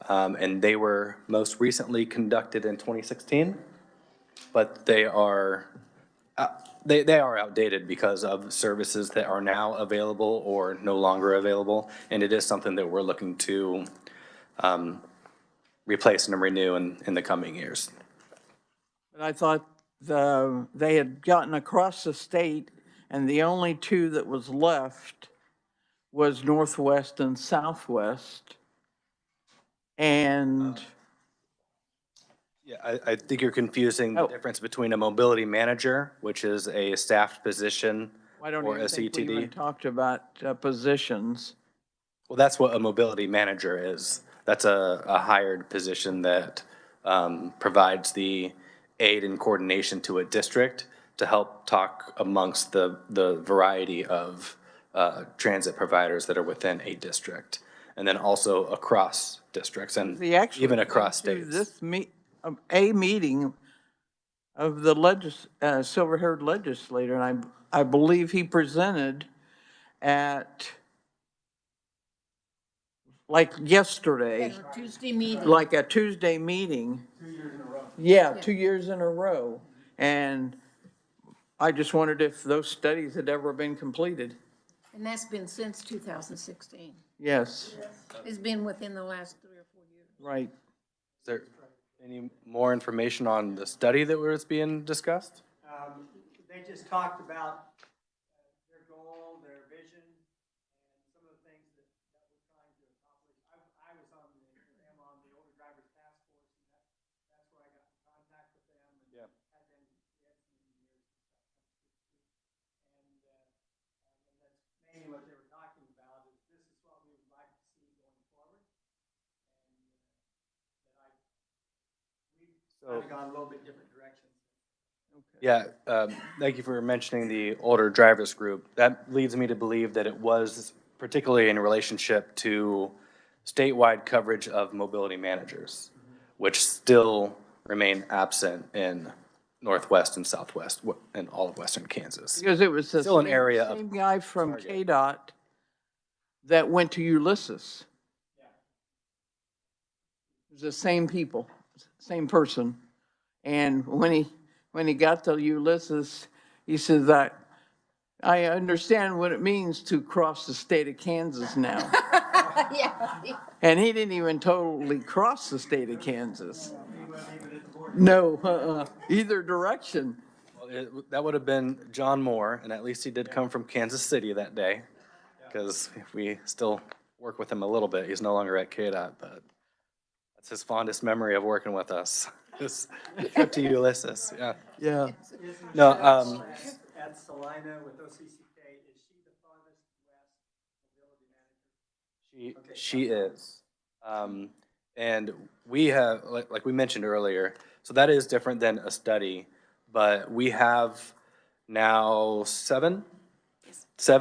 And they were most recently conducted in 2016, but they are outdated because of services that are now available or no longer available, and it is something that we're looking to replace and renew in the coming years. But I thought they had gotten across the state, and the only two that was left was northwest and southwest. And Yeah, I think you're confusing the difference between a mobility manager, which is a staffed position, I don't or a even think we even CTD. talked about positions. Well, that's what a mobility manager is. That's a hired position that provides the aid and coordination to a district to help talk amongst the variety of transit providers that are within a district. And then also across districts and He actually even came across to states. this a meeting of the silver-haired legislator, and I believe he presented at, like yesterday, Tuesday meeting. like a Tuesday meeting. 2 years in a row. Yeah, 2 years in a row. And I just wondered if those studies had ever been completed. And that's been since 2016. Yes, It's been within the last 3 or 4 years. right. Is there any more information on the study that was being discussed? They just talked about their goal, their vision, and some of the things that we're trying to accomplish. I was on the older drivers task force, and that's where I got in contact with them. And we had some engineers and stuff come speak to. And that's mainly what they were talking about, is this is what we would like to see going forward. And we've kind of gone a little bit different directions. Yeah, thank you for mentioning the older drivers group. That leads me to believe that it was particularly in relationship to statewide coverage of mobility managers, which still remain absent in Northwest and Southwest and all of Western Kansas. Because it was the Still an area same guy from KDOT that went to Ulysses. It was the same people, same person. And when he got to Ulysses, he says that I understand what it means to cross the state of Kansas now. Yeah. And he didn't even totally cross the state of Kansas. No, either direction. Well, that would have been John Moore, and at least he did come from Kansas City that day, because we still work with him a little bit. He's no longer at KDOT, but that's his fondest memory of working with us. This trip to Ulysses, yeah. Yeah. No, At Salina with OCCK, is she the farthest west mobility manager? She is. And we have, like we mentioned earlier, so that is different than a study, but we have now seven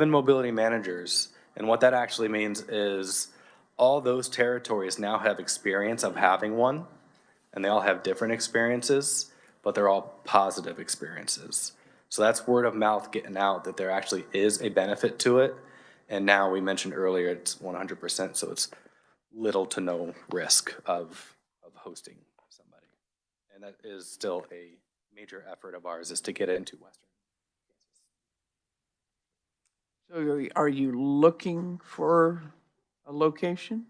mobility managers. And what that actually means is all those territories now have experience of having one, and they all have different experiences, but they're all positive experiences. So that's word of mouth getting out that there actually is a benefit to it. And now we mentioned earlier, it's 100%, so it's little to no risk of hosting somebody. And that is still a major effort of ours, is to get it into Western. So are you looking for a location?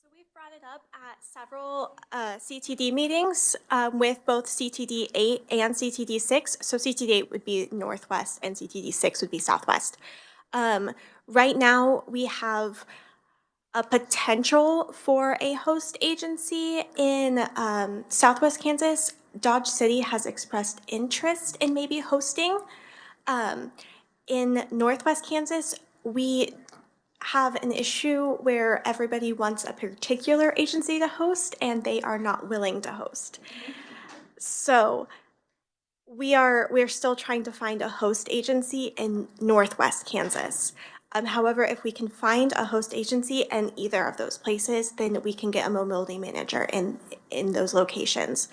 So we've brought it up at several CTD meetings with both CTD 8 and CTD 6. So CTD 8 would be Northwest and CTD 6 would be Southwest. Right now, we have a potential for a host agency in Southwest Kansas. Dodge City has expressed interest in maybe hosting. In Northwest Kansas, we have an issue where everybody wants a particular agency to host and they are not willing to host. So we're still trying to find a host agency in Northwest Kansas. However, if we can find a host agency in either of those places, then we can get a mobility manager in those locations.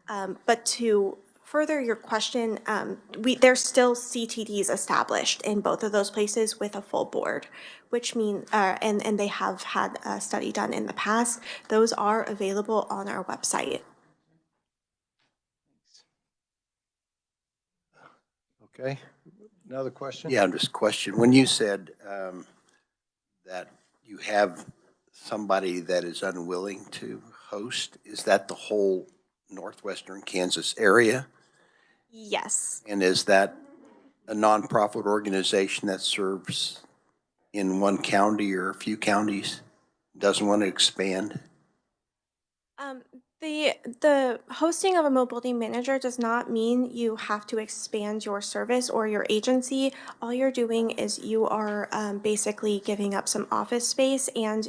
But to further your question, there's still CTDs established in both of those places with a full board, which means, and they have had a study done in the past. Those are available on our website. Okay, another question? Yeah, just a question. When you said that you have somebody that is unwilling to host, is that the whole northwestern Kansas area? Yes. And is that a nonprofit organization that serves in one county or a few counties doesn't want to expand? The hosting of a mobility manager does not mean you have to expand your service or your agency. All you're doing is you are basically giving up some office space, and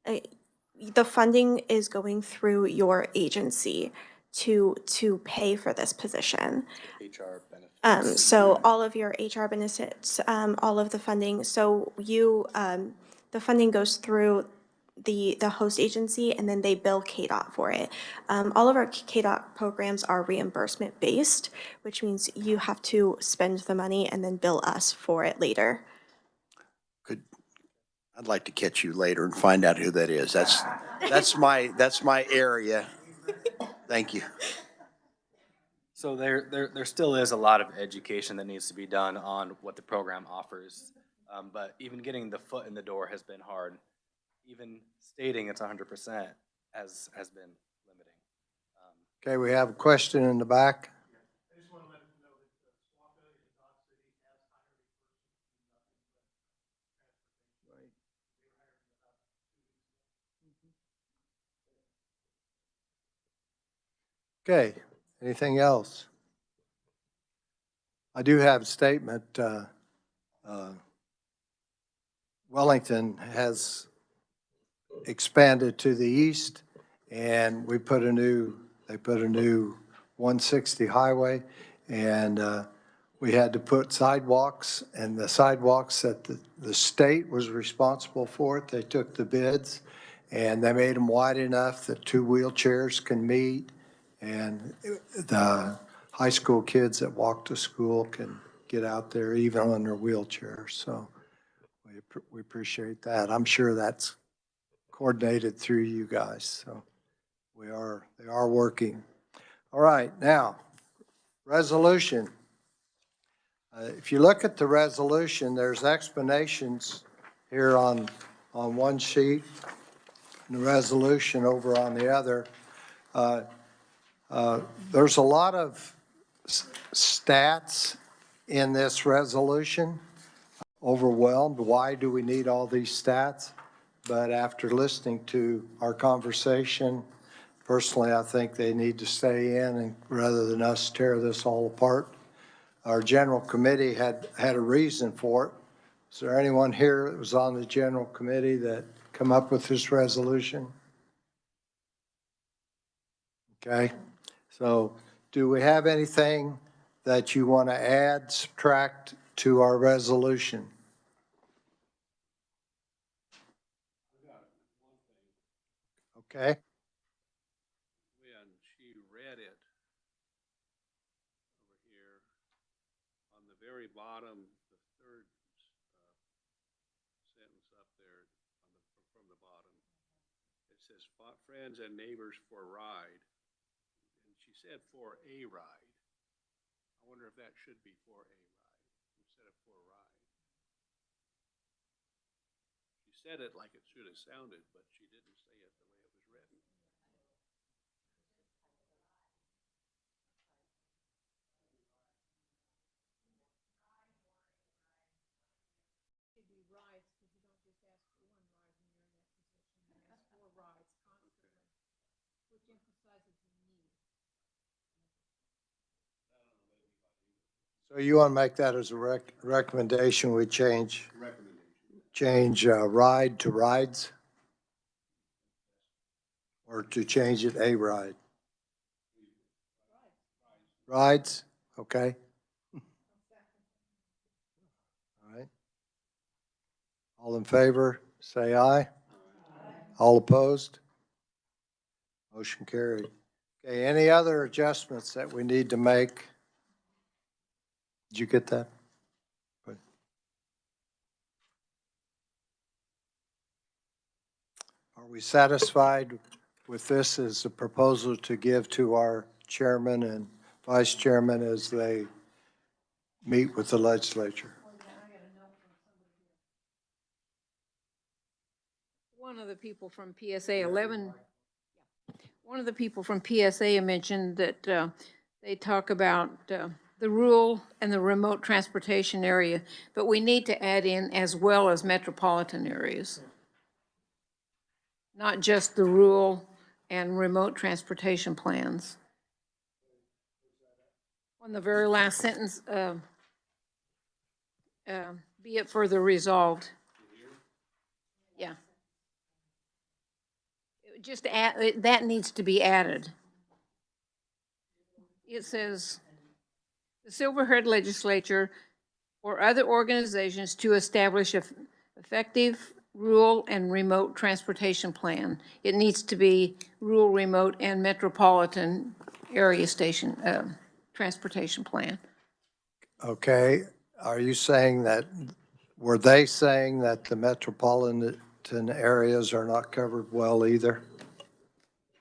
the funding is going through your agency to pay for this position. HR benefits. So all of your HR benefits, all of the funding, so the funding goes through the host agency, and then they bill KDOT for it. All of our KDOT programs are reimbursement based, which means you have to spend the money and then bill us for it later. I'd like to catch you later and find out who that is. That's my area. Thank you. So there still is a lot of education that needs to be done on what the program offers. But even getting the foot in the door has been hard. Even stating it's 100% has been limiting. Okay, we have a question in the back. Okay, anything else? I do have a statement. Wellington has expanded to the east, and they put a new 160 highway, and we had to put sidewalks, and the sidewalks that the state was responsible for it. They took the bids, and they made them wide enough that 2 wheelchairs can meet, and the high school kids that walk to school can get out there even on their wheelchairs. So we appreciate that. I'm sure that's coordinated through you guys. So they are working. All right, now, resolution. If you look at the resolution, there's explanations here on one sheet, and the resolution over on the other. There's a lot of stats in this resolution. Overwhelmed. Why do we need all these stats? But after listening to our conversation, personally, I think they need to stay in, and rather than us tear this all apart. Our general committee had a reason for it. Is there anyone here that was on the general committee that come up with this resolution? Okay, so do we have anything that you want to add, subtract to our resolution? Okay. When she read it over here, on the very bottom, the third sentence up there from the bottom, it says friends and neighbors for ride. And she said for a ride. I wonder if that should be for a ride instead of for ride. She said it like it should have sounded, but she didn't say it the way it was written. So you want to make that as a recommendation, we change ride to rides? Or to change it a ride? Rides, okay. All right. All in favor, say aye. All opposed? Motion carried. Okay, any other adjustments that we need to make? Did you get that? Are we satisfied with this as a proposal to give to our chairman and vice chairman as they meet with the legislature? One of the people from PSA 11, one of the people from PSA mentioned that they talk about the rural and the remote transportation area, but we need to add in as well as metropolitan areas. not just the rural and remote transportation plans. On the very last sentence, be it further resolved. Yeah. Just add, that needs to be added. It says, the Silverhead Legislature or other organizations to establish an effective rural and remote transportation plan. It needs to be rural, remote, and metropolitan area station transportation plan. Okay, are you saying that, were they saying that the metropolitan areas are not covered well either?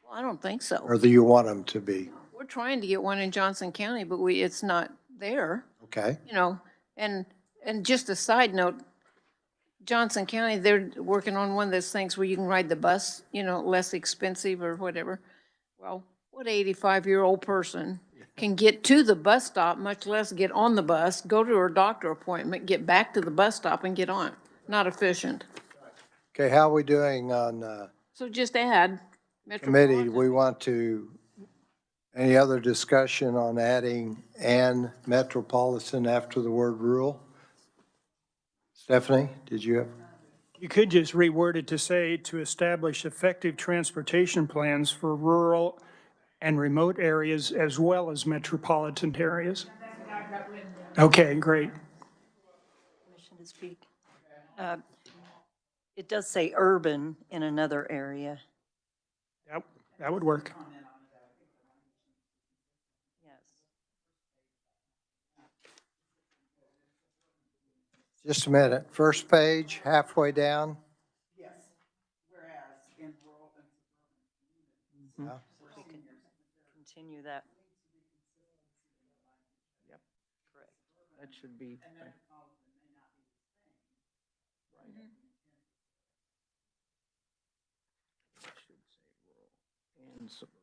Well, I don't think so. Or do you want them to be? We're trying to get one in Johnson County, but it's not there. Okay. You know, and just a side note, Johnson County, they're working on one of those things where you can ride the bus, you know, less expensive or whatever. Well, what 85-year-old person can get to the bus stop, much less get on the bus, go to her doctor appointment, get back to the bus stop and get on? Not efficient. Okay, how are we doing on So just add committee? We want to, any other discussion on adding and metropolitan after the word rural? Stephanie, did you have? You could just reword it to say to establish effective transportation plans for rural and remote areas as well as metropolitan areas. Okay, great. Permission to speak. It does say urban in another area. Yep, that would work. Just a minute. First page, halfway down. Yes, whereas in rural and Yeah. suburban. We can continue that. Yep. Correct. That should be. Right. Should say rural and suburban.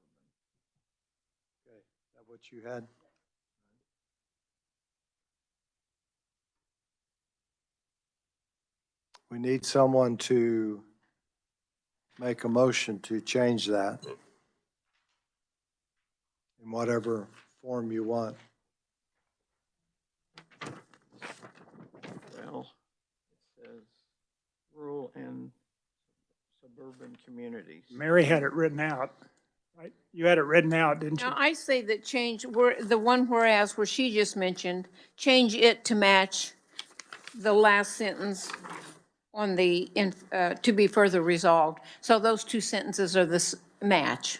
Okay, is that what you had? We need someone to make a motion to change that in whatever form you want. Well, it says rural and suburban communities. Mary had it written out, right? You had it written out, didn't you? Now, I say that change, the one whereas where she just mentioned, change it to match the last sentence on the, to be further resolved. So those two sentences are this match.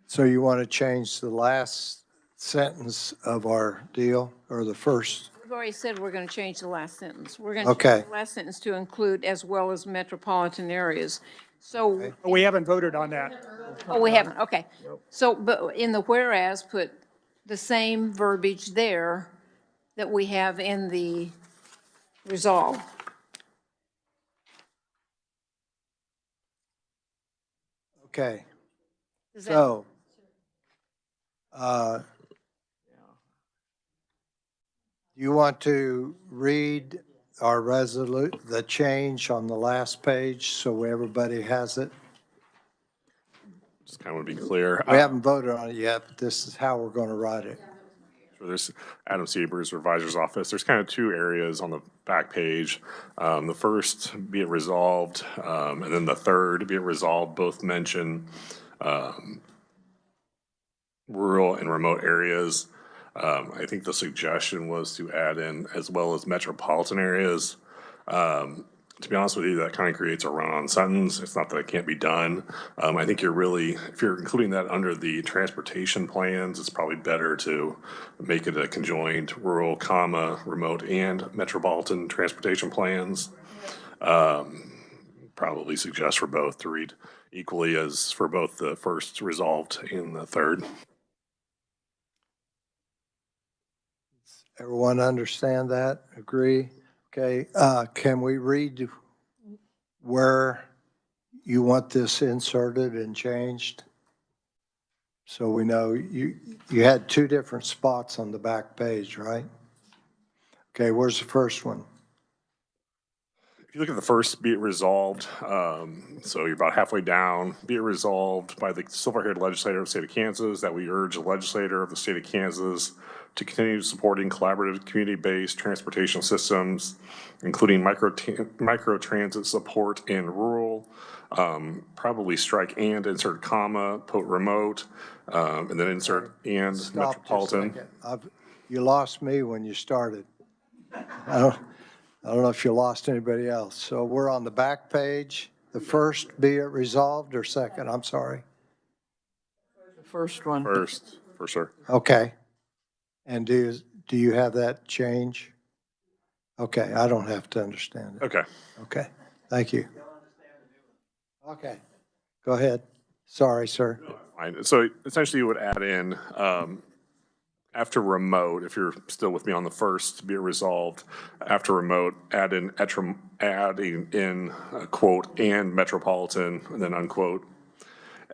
So you want to change the last sentence of our deal, or the first? We've already said we're going to change the last sentence. We're going to Okay. change the last sentence to include as well as metropolitan areas. So. We haven't voted on that. Oh, we haven't, okay. So, but in the whereas, put the same verbiage there that we have in the resolve. Okay. Does that- So, you want to read our the change on the last page so everybody has it? Just kind of to be clear. We haven't voted on it yet, but this is how we're going to write it. So there's Adam Siebers, Revisor's Office. There's kind of two areas on the back page. The first, be it resolved, and then the third, be it resolved, both mention rural and remote areas. I think the suggestion was to add in as well as metropolitan areas. To be honest with you, that kind of creates a run-on sentence. It's not that it can't be done. I think if you're including that under the transportation plans, it's probably better to make it a conjoined rural, comma, remote, and metropolitan transportation plans. Probably suggest for both to read equally as for both the first resolved and the third. Everyone understand that? Agree? Okay, can we read where you want this inserted and changed? So we know you had two different spots on the back page, right? Okay, where's the first one? If you look at the first, be it resolved, so you're about halfway down, be it resolved by the silver-haired legislator of the state of Kansas that we urge the legislator of the state of Kansas to continue supporting collaborative community-based transportation systems, including micro-transit support in rural, probably strike and, insert comma, put remote, and then insert and Stop just a metropolitan. second. You lost me when you started. I don't know if you lost anybody else. So we're on the back page. The first, be it resolved, or second? I'm sorry. The first one. First, for sure. Okay. And do you have that change? Okay, I don't have to understand it. Okay. Okay, thank you. Okay, go ahead. Sorry, sir. Fine. So essentially you would add in, after remote, if you're still with me on the first, be it resolved, after remote, adding in quote, and metropolitan, and then unquote.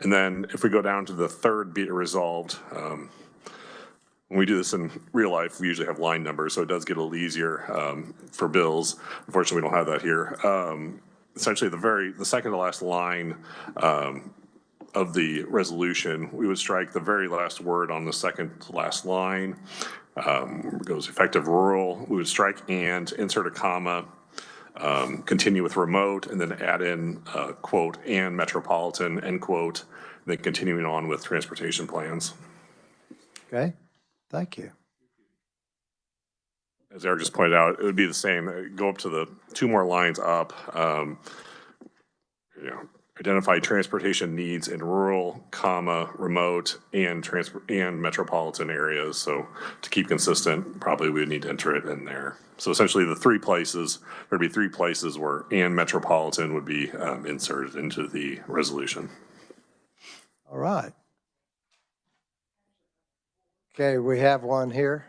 And then if we go down to the third, be it resolved, when we do this in real life, we usually have line numbers, so it does get a little easier for bills. Unfortunately, we don't have that here. Essentially, the second to last line of the resolution, we would strike the very last word on the second to last line. It goes effective rural. We would strike and, insert a comma, continue with remote, and then add in quote, and metropolitan, end quote, and then continuing on with transportation plans. Okay, thank you. As Eric just pointed out, it would be the same. Go up to the two more lines up. Identify transportation needs in rural, comma, remote, and metropolitan areas. So to keep consistent, probably we would need to enter it in there. So essentially the three places, there'd be three places where and metropolitan would be inserted into the resolution. All right. Okay, we have one here.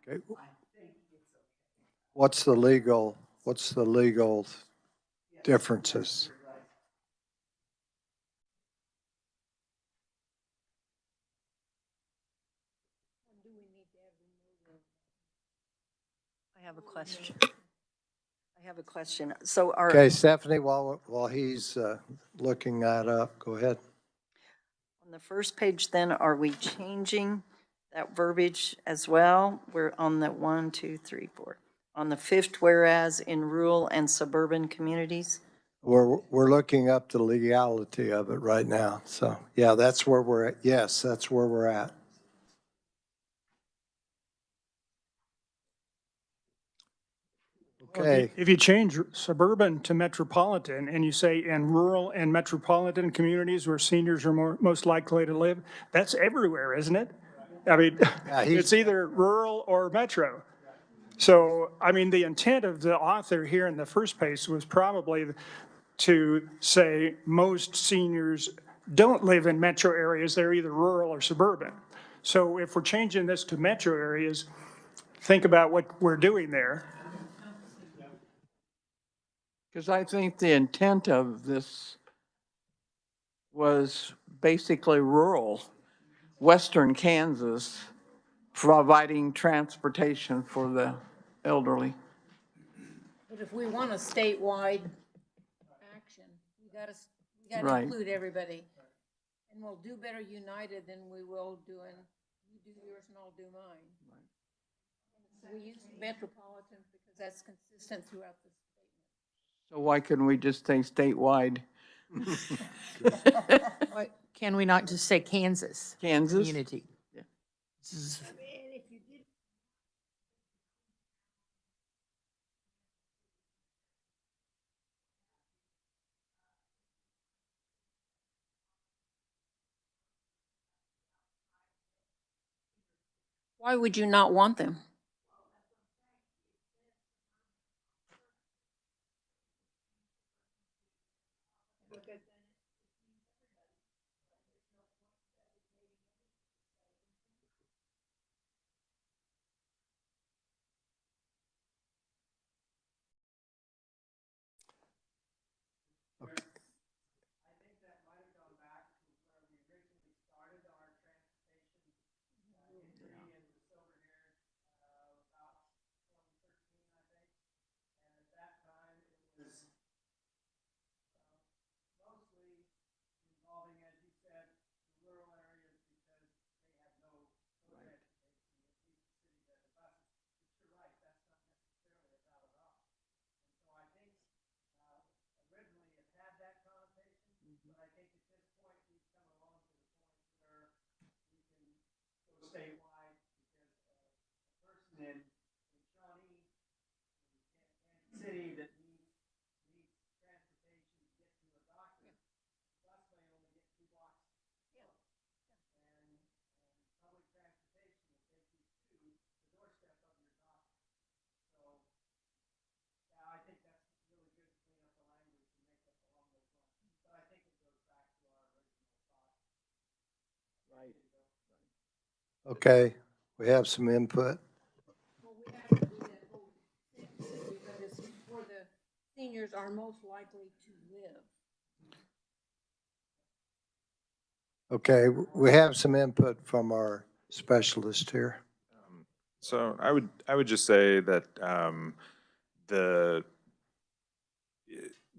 Okay. What's the legal differences? I have a question. So Okay, Stephanie, while he's looking that up, go ahead. on the first page then, are we changing that verbiage as well? We're on the 1, 2, 3, 4. On the fifth, whereas in rural and suburban communities? We're looking up the legality of it right now. So yeah, that's where we're at. Yes, that's where we're at. Okay. If you change suburban to metropolitan and you say in rural and metropolitan communities where seniors are most likely to live, that's everywhere, isn't it? I mean, it's either rural or metro. So, I mean, the intent of the author here in the first place was probably to say most seniors don't live in metro areas, they're either rural or suburban. So if we're changing this to metro areas, think about what we're doing there. Because I think the intent of this was basically rural, western Kansas, providing transportation for the elderly. But if we want a statewide action, we gotta Right. include everybody. And we'll do better united than we will doing, you do yours and I'll do mine. Right. We use metropolitan because that's consistent throughout the state. So why couldn't we just say statewide? Can we not just say Kansas? Kansas? Community. Yeah. Why would you not want them? statewide because a person in Shawnee, city that needs transportation to get to a doctor, bus may only get 2 blocks. And public transportation will take you to the doorstep of your doctor. So, yeah, I think that's really good to clean up the language and make it along those lines. But I think it goes back to our original thought. Right. Okay, we have some input. Well, we have to do that whole thing because it's where the seniors are most likely to live. Okay, we have some input from our specialist here. So I would just say that the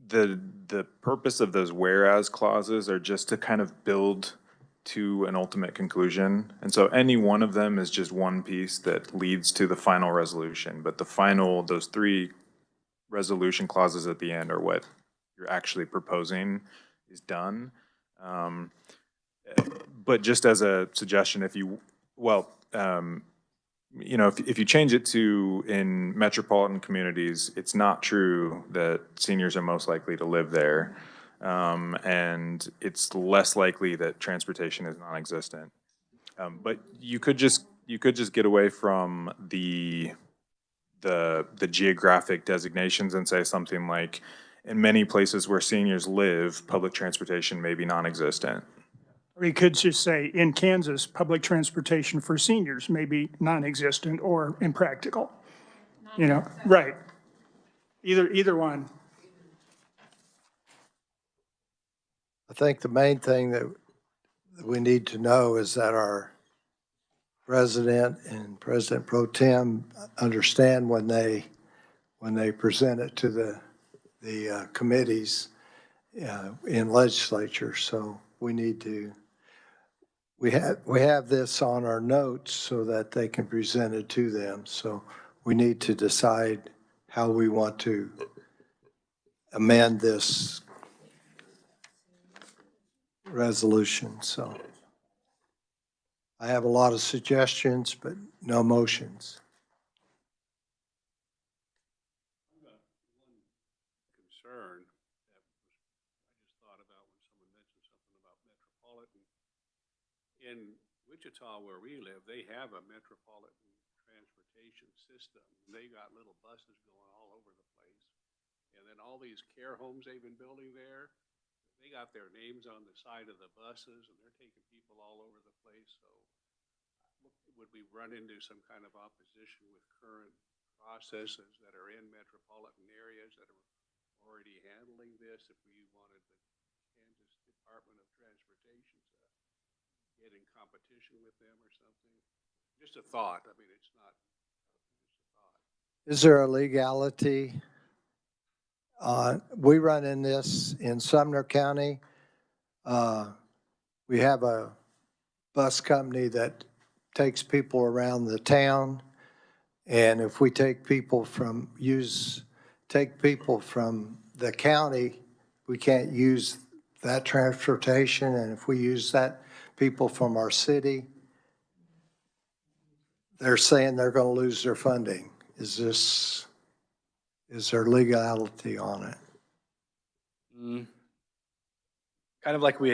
the purpose of those whereas clauses are just to kind of build to an ultimate conclusion. And so any one of them is just one piece that leads to the final resolution. But those 3 resolution clauses at the end are what you're actually proposing is done. But just as a suggestion, if you change it to in metropolitan communities, it's not true that seniors are most likely to live there. And it's less likely that transportation is non-existent. But you could just get away from the geographic designations and say something like, in many places where seniors live, public transportation may be non-existent. Or you could just say, in Kansas, public transportation for seniors may be non-existent or impractical. You know, right. Either one. I think the main thing that we need to know is that our president and President Pro Tem understand when they present it to the committees in legislature. So we need to, we have this on our notes so that they can present it to them. So we need to decide how we want to amend this resolution. So I have a lot of suggestions, but no motions. Concern that I just thought about when someone mentioned something about metropolitan. In Wichita, where we live, they have a metropolitan transportation system. They got little buses going all over the place. And then all these care homes they've been building there, they got their names on the side of the buses and they're taking people all over the place. So would we run into some kind of opposition with current processes that are in metropolitan areas that are already handling this if we wanted the Kansas Department of Transportation to get in competition with them or something? Just a thought. I mean, it's not, just a thought. Is there a legality? We run in this in Sumner County. We have a bus company that takes people around the town. And if we take people from the county, we can't use that transportation. And if we use that people from our city, they're saying they're going to lose their funding. Is there legality on it? Kind of like we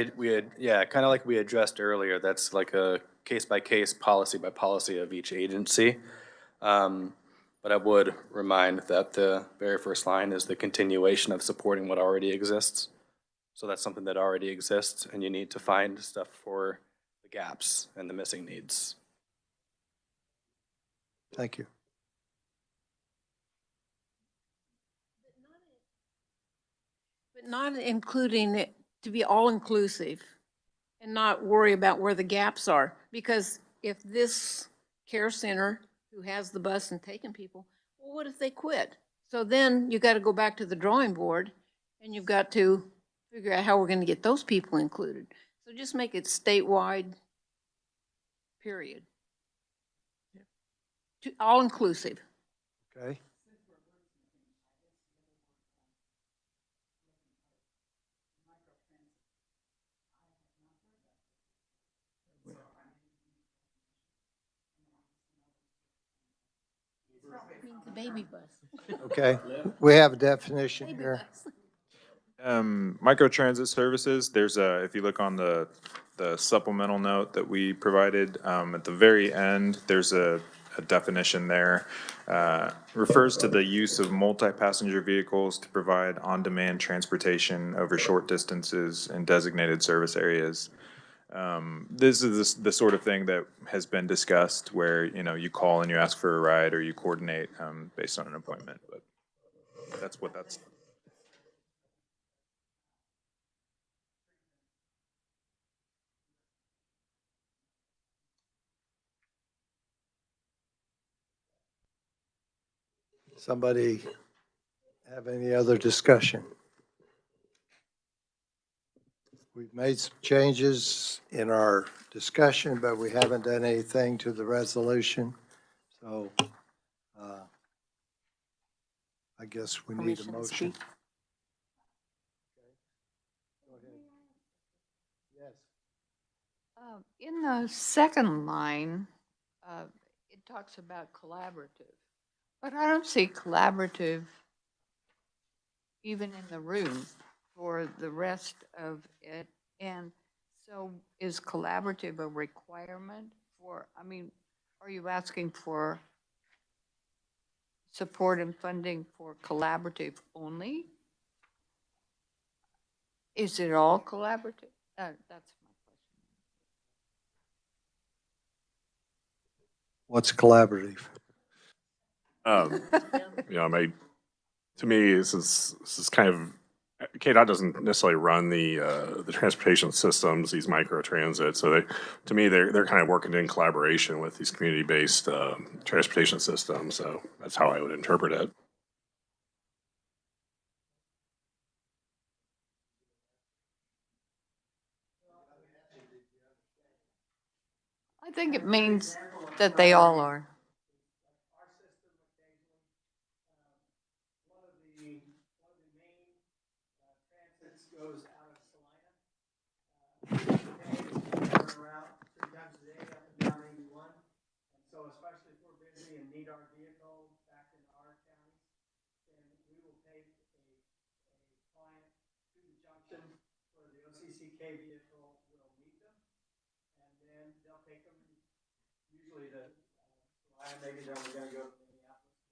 addressed earlier. That's like a case by case, policy by policy of each agency. But I would remind that the very first line is the continuation of supporting what already exists. So that's something that already exists, and you need to find stuff for the gaps and the missing needs. Thank you. But not including it to be all-inclusive and not worry about where the gaps are. Because if this care center who has the bus and taking people, well, what if they quit? So then you got to go back to the drawing board and you've got to figure out how we're going to get those people included. So just make it statewide, period. All-inclusive. Okay. The baby bus. Okay, we have a definition here. Microtransit services, there's a, if you look on the supplemental note that we provided, at the very end, there's a definition there. Refers to the use of multi-passenger vehicles to provide on-demand transportation over short distances in designated service areas. This is the sort of thing that has been discussed where, you know, you call and you ask for a ride or you coordinate, based on an appointment, but that's what that's. Somebody have any other discussion? We've made some changes in our discussion, but we haven't done anything to the resolution. So I guess we need a Permission to motion. speak? Yes. In the second line, it talks about collaborative, but I don't see collaborative even in the room for the rest of it. And so is collaborative a requirement for, I mean, are you asking for support and funding for collaborative only? Is it all collaborative? That's my question. What's collaborative? You know, to me, this is kind of, KDOT doesn't necessarily run the transportation systems, these micro transits. So to me, they're kind of working in collaboration with these community-based transportation systems. So that's how I would interpret it. I think it means that they all are. Goes out of Salina. Route 3 times a day up and down 81. And so especially if we're busy and need our vehicle back in our counties, then we will take a client to the junction where the OCCK vehicle will meet them. And then they'll take them usually to Salina, maybe then we're going to go to Minneapolis.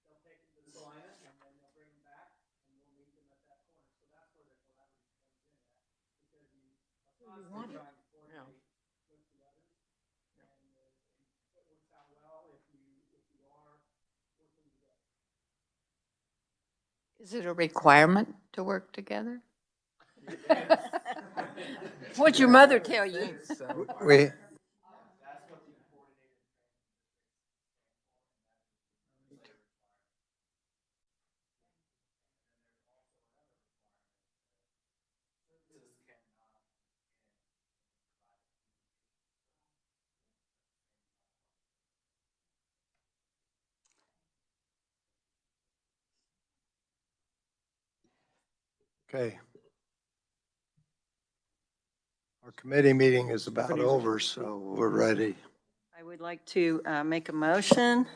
But they'll take them to Salina and then they'll bring them back and we'll meet them at that corner. So that's where the collaborative comes in at. Because you are constantly trying to coordinate with the others. And it works out well if you are working together. Is it a requirement to work together? What'd your mother tell you? We, okay. Our committee meeting is about over, so we're ready. I would like to make a motion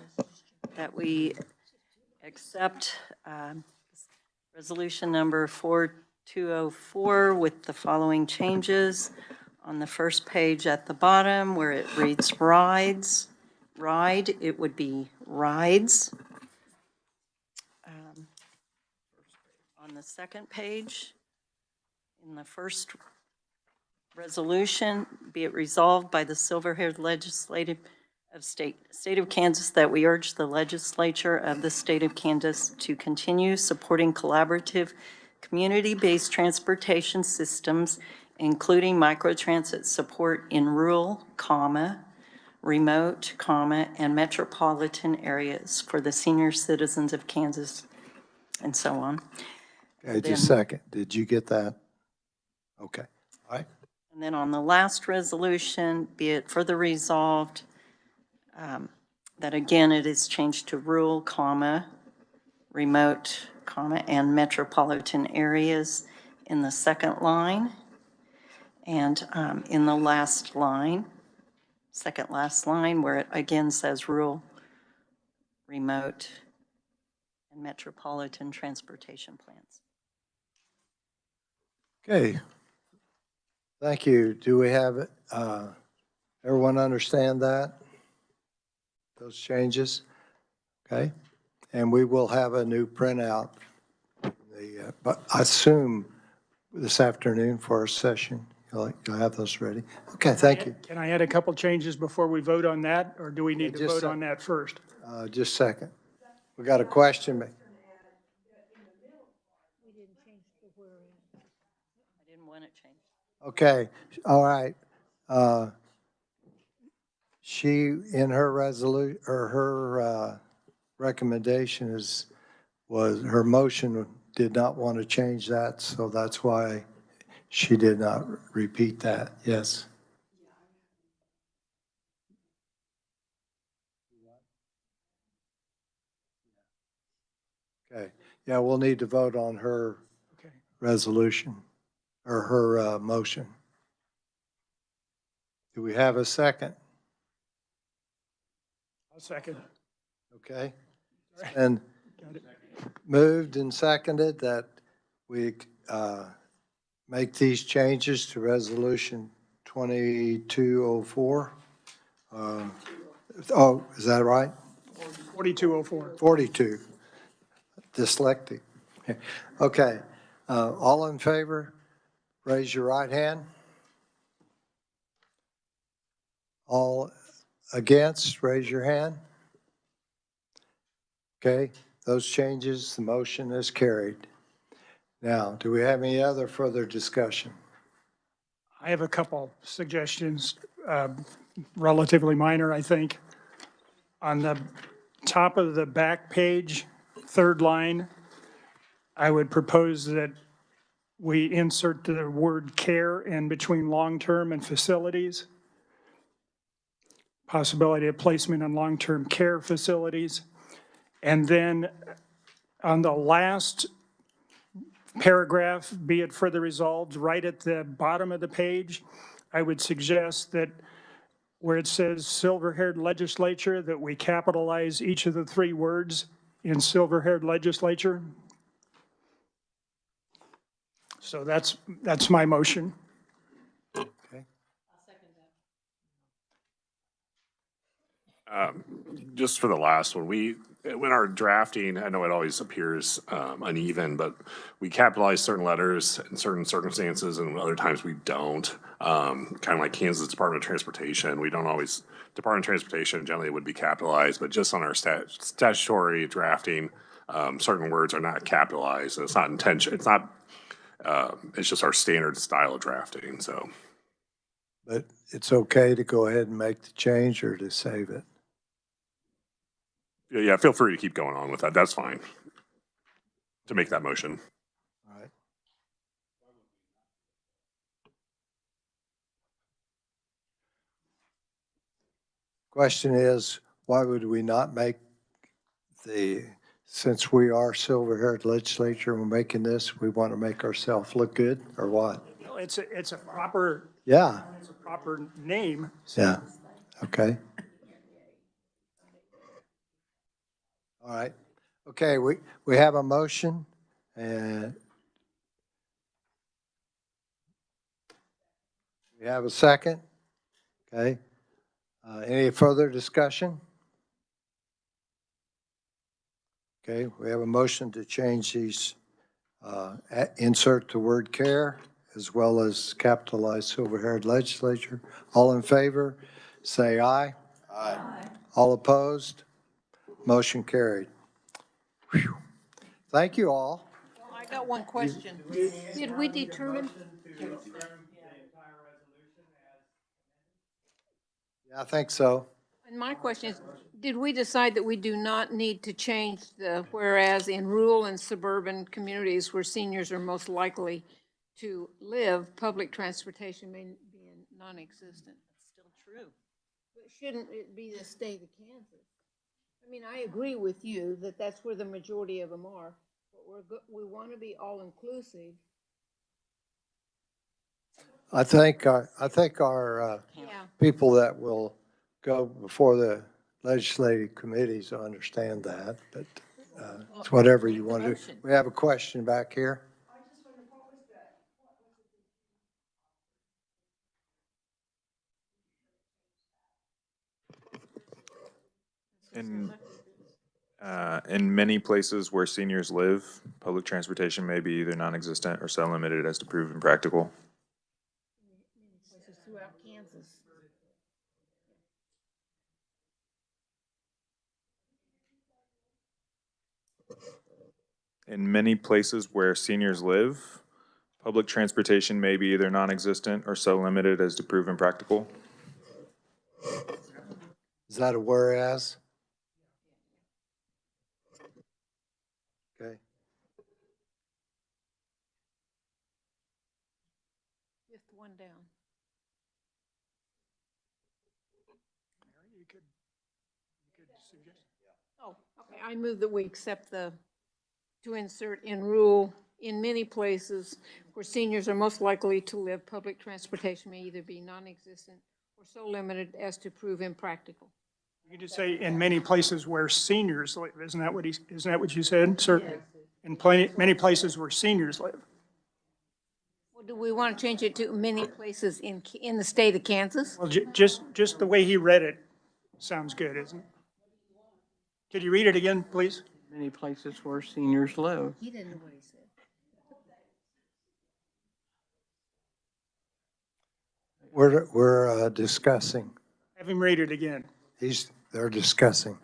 that we accept resolution number 4204 with the following changes. On the first page at the bottom where it reads ride, it would be rides. On the second page, in the first resolution, be it resolved by the Silver-Haired Legislative of State of Kansas that we urge the Legislature of the State of Kansas to continue supporting collaborative community-based transportation systems, including microtransit support in rural, remote, and metropolitan areas for the senior citizens of Kansas, and so on. Okay, just a second. Did you get that? Okay, all right. And then on the last resolution, be it further resolved that again, it is changed to rural, remote, and metropolitan areas in the second line. And in the last line, second last line, where it again says rural, remote, and metropolitan transportation plans. Okay. Thank you. Do we have, everyone understand that? Those changes? Okay. And we will have a new printout, but I assume this afternoon for our session. You'll have those ready. Okay, thank you. Can I add a couple changes before we vote on that, or do we need to just vote on that first? Just a second. We got a question. I didn't want it changed. Okay, all right. She, in her resolution, or her recommendation was her motion did not want to change that, so that's why she did not repeat that. Yes. Okay. Yeah, we'll need to vote on her resolution or her motion. Do we have a second? I'll second. Okay. And moved and seconded that we make these changes to resolution 2204. Oh, is that right? 4204. 42. Dyslexic. Okay. All in favor, raise your right hand. All against, raise your hand. Okay, those changes, the motion is carried. Now, do we have any other further discussion? I have a couple suggestions, relatively minor, I think. On the top of the back page, third line, I would propose that we insert the word care in between long-term and facilities. Possibility of placement in long-term care facilities. And then on the last paragraph, be it further resolved, right at the bottom of the page, I would suggest that where it says silver-haired legislature, that we capitalize each of the three words in silver-haired legislature. So that's my motion. Okay. Just for the last one, when our drafting, I know it always appears uneven, but we capitalize certain letters in certain circumstances and other times we don't. Kind of like Kansas Department of Transportation, we don't always, Department of Transportation generally would be capitalized, but just on our statutory drafting, certain words are not capitalized. And it's not intention, it's just our standard style of drafting, so. But it's okay to go ahead and make the change or to save it? Yeah, feel free to keep going on with that. That's fine. To make that motion. All right. Question is, why would we not make since we are silver-haired legislature, we're making this, we want to make ourselves look good, or what? Well, it's a proper. Yeah. It's a proper name. Yeah. Okay. All right. Okay, we have a motion and we have a second. Okay. Any further discussion? Okay, we have a motion to change these, insert the word care as well as capitalize silver-haired legislature. All in favor, say aye. Aye. All opposed? Motion carried. Whew. Thank you all. Well, I got one question. Did we determine? Yeah, I think so. And my question is, did we decide that we do not need to change the whereas in rural and suburban communities where seniors are most likely to live, public transportation may be non-existent? That's still true. But shouldn't it be the state of Kansas? I mean, I agree with you that that's where the majority of them are, but we want to be all-inclusive. I think our people that will go before the legislative committees will understand that, but it's whatever you want to do. We have a question back here. In many places where seniors live, public transportation may be either non-existent or so limited as to prove impractical. Places throughout Kansas. In many places where seniors live, public transportation may be either non-existent or so limited as to prove impractical. Is that a whereas? Okay. Fifth one down. You could suggest. Oh, okay, I move that we accept to insert in rule, in many places where seniors are most likely to live, public transportation may either be non-existent or so limited as to prove impractical. You could just say in many places where seniors live. Isn't that what you said, sir? In many places where seniors live. Well, do we want to change it to many places in the state of Kansas? Well, just the way he read it sounds good, isn't it? Could you read it again, please? Many places where seniors live. He didn't know what he said. We're discussing. Have him read it again. They're discussing.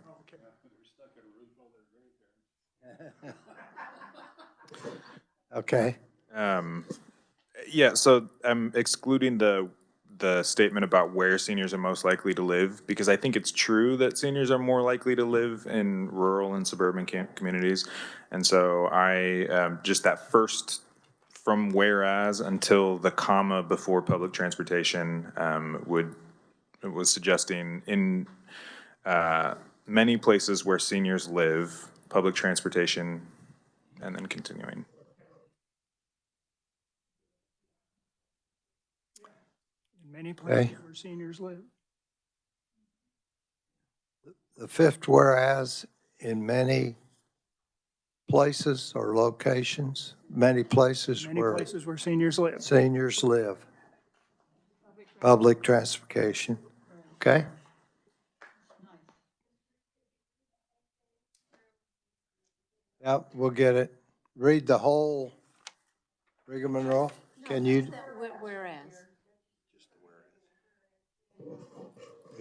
Okay. Yeah, so I'm excluding the statement about where seniors are most likely to live, because I think it's true that seniors are more likely to live in rural and suburban communities. And so I, just that first, from whereas until the comma before public transportation, was suggesting in many places where seniors live, public transportation, and then continuing. In many places where seniors live. The fifth whereas, in many places or locations, many places where seniors live. Seniors live. Public transportation. Okay? Yep, we'll get it. Read the whole rigmarole. Can you? Whereas.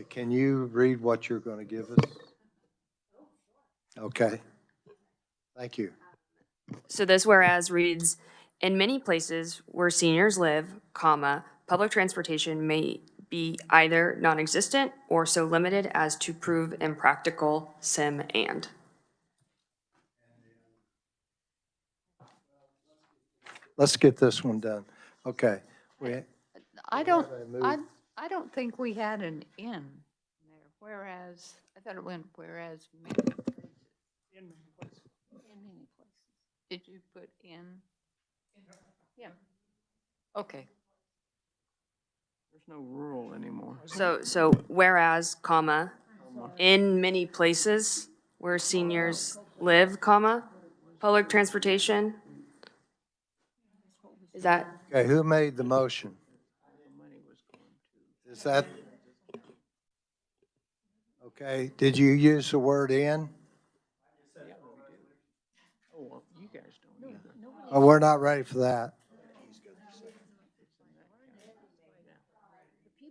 Can you read what you're going to give us? Okay. Thank you. So this whereas reads, in many places where seniors live, comma, public transportation may be either non-existent or so limited as to prove impractical, sim and. Let's get this one done. Okay. I don't think we had an in there, whereas, I thought it went whereas many places. In many places. In many places. Did you put in? Yeah. Okay. There's no rural anymore. So whereas, comma, in many places where seniors live, comma, public transportation. Is that? Okay, who made the motion? Is that? Okay, did you use the word in? Oh, well, you guys don't either. Oh, we're not ready for that.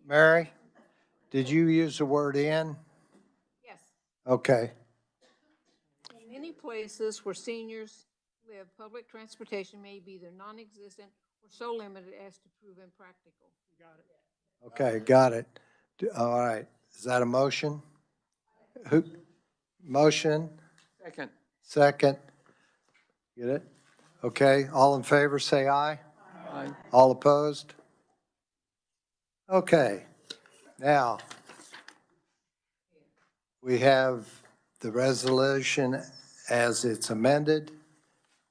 Mary, did you use the word in? Yes. Okay. In many places where seniors live, public transportation may be either non-existent or so limited as to prove impractical. You got it. Okay, got it. All right. Is that a motion? Who? Motion? Second. Second. Get it? Okay, all in favor, say aye. Aye. All opposed? Okay. Now, we have the resolution as it's amended.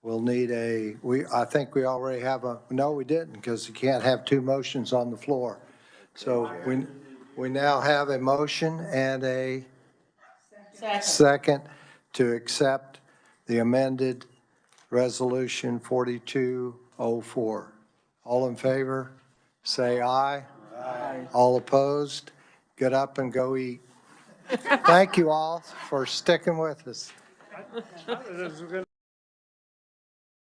We'll need I think we already have no, we didn't, because you can't have two motions on the floor. So we now have a motion and a Second, to accept the amended Resolution 4204. All in favor, say aye. Aye. All opposed, get up and go eat. Thank you all for sticking with us.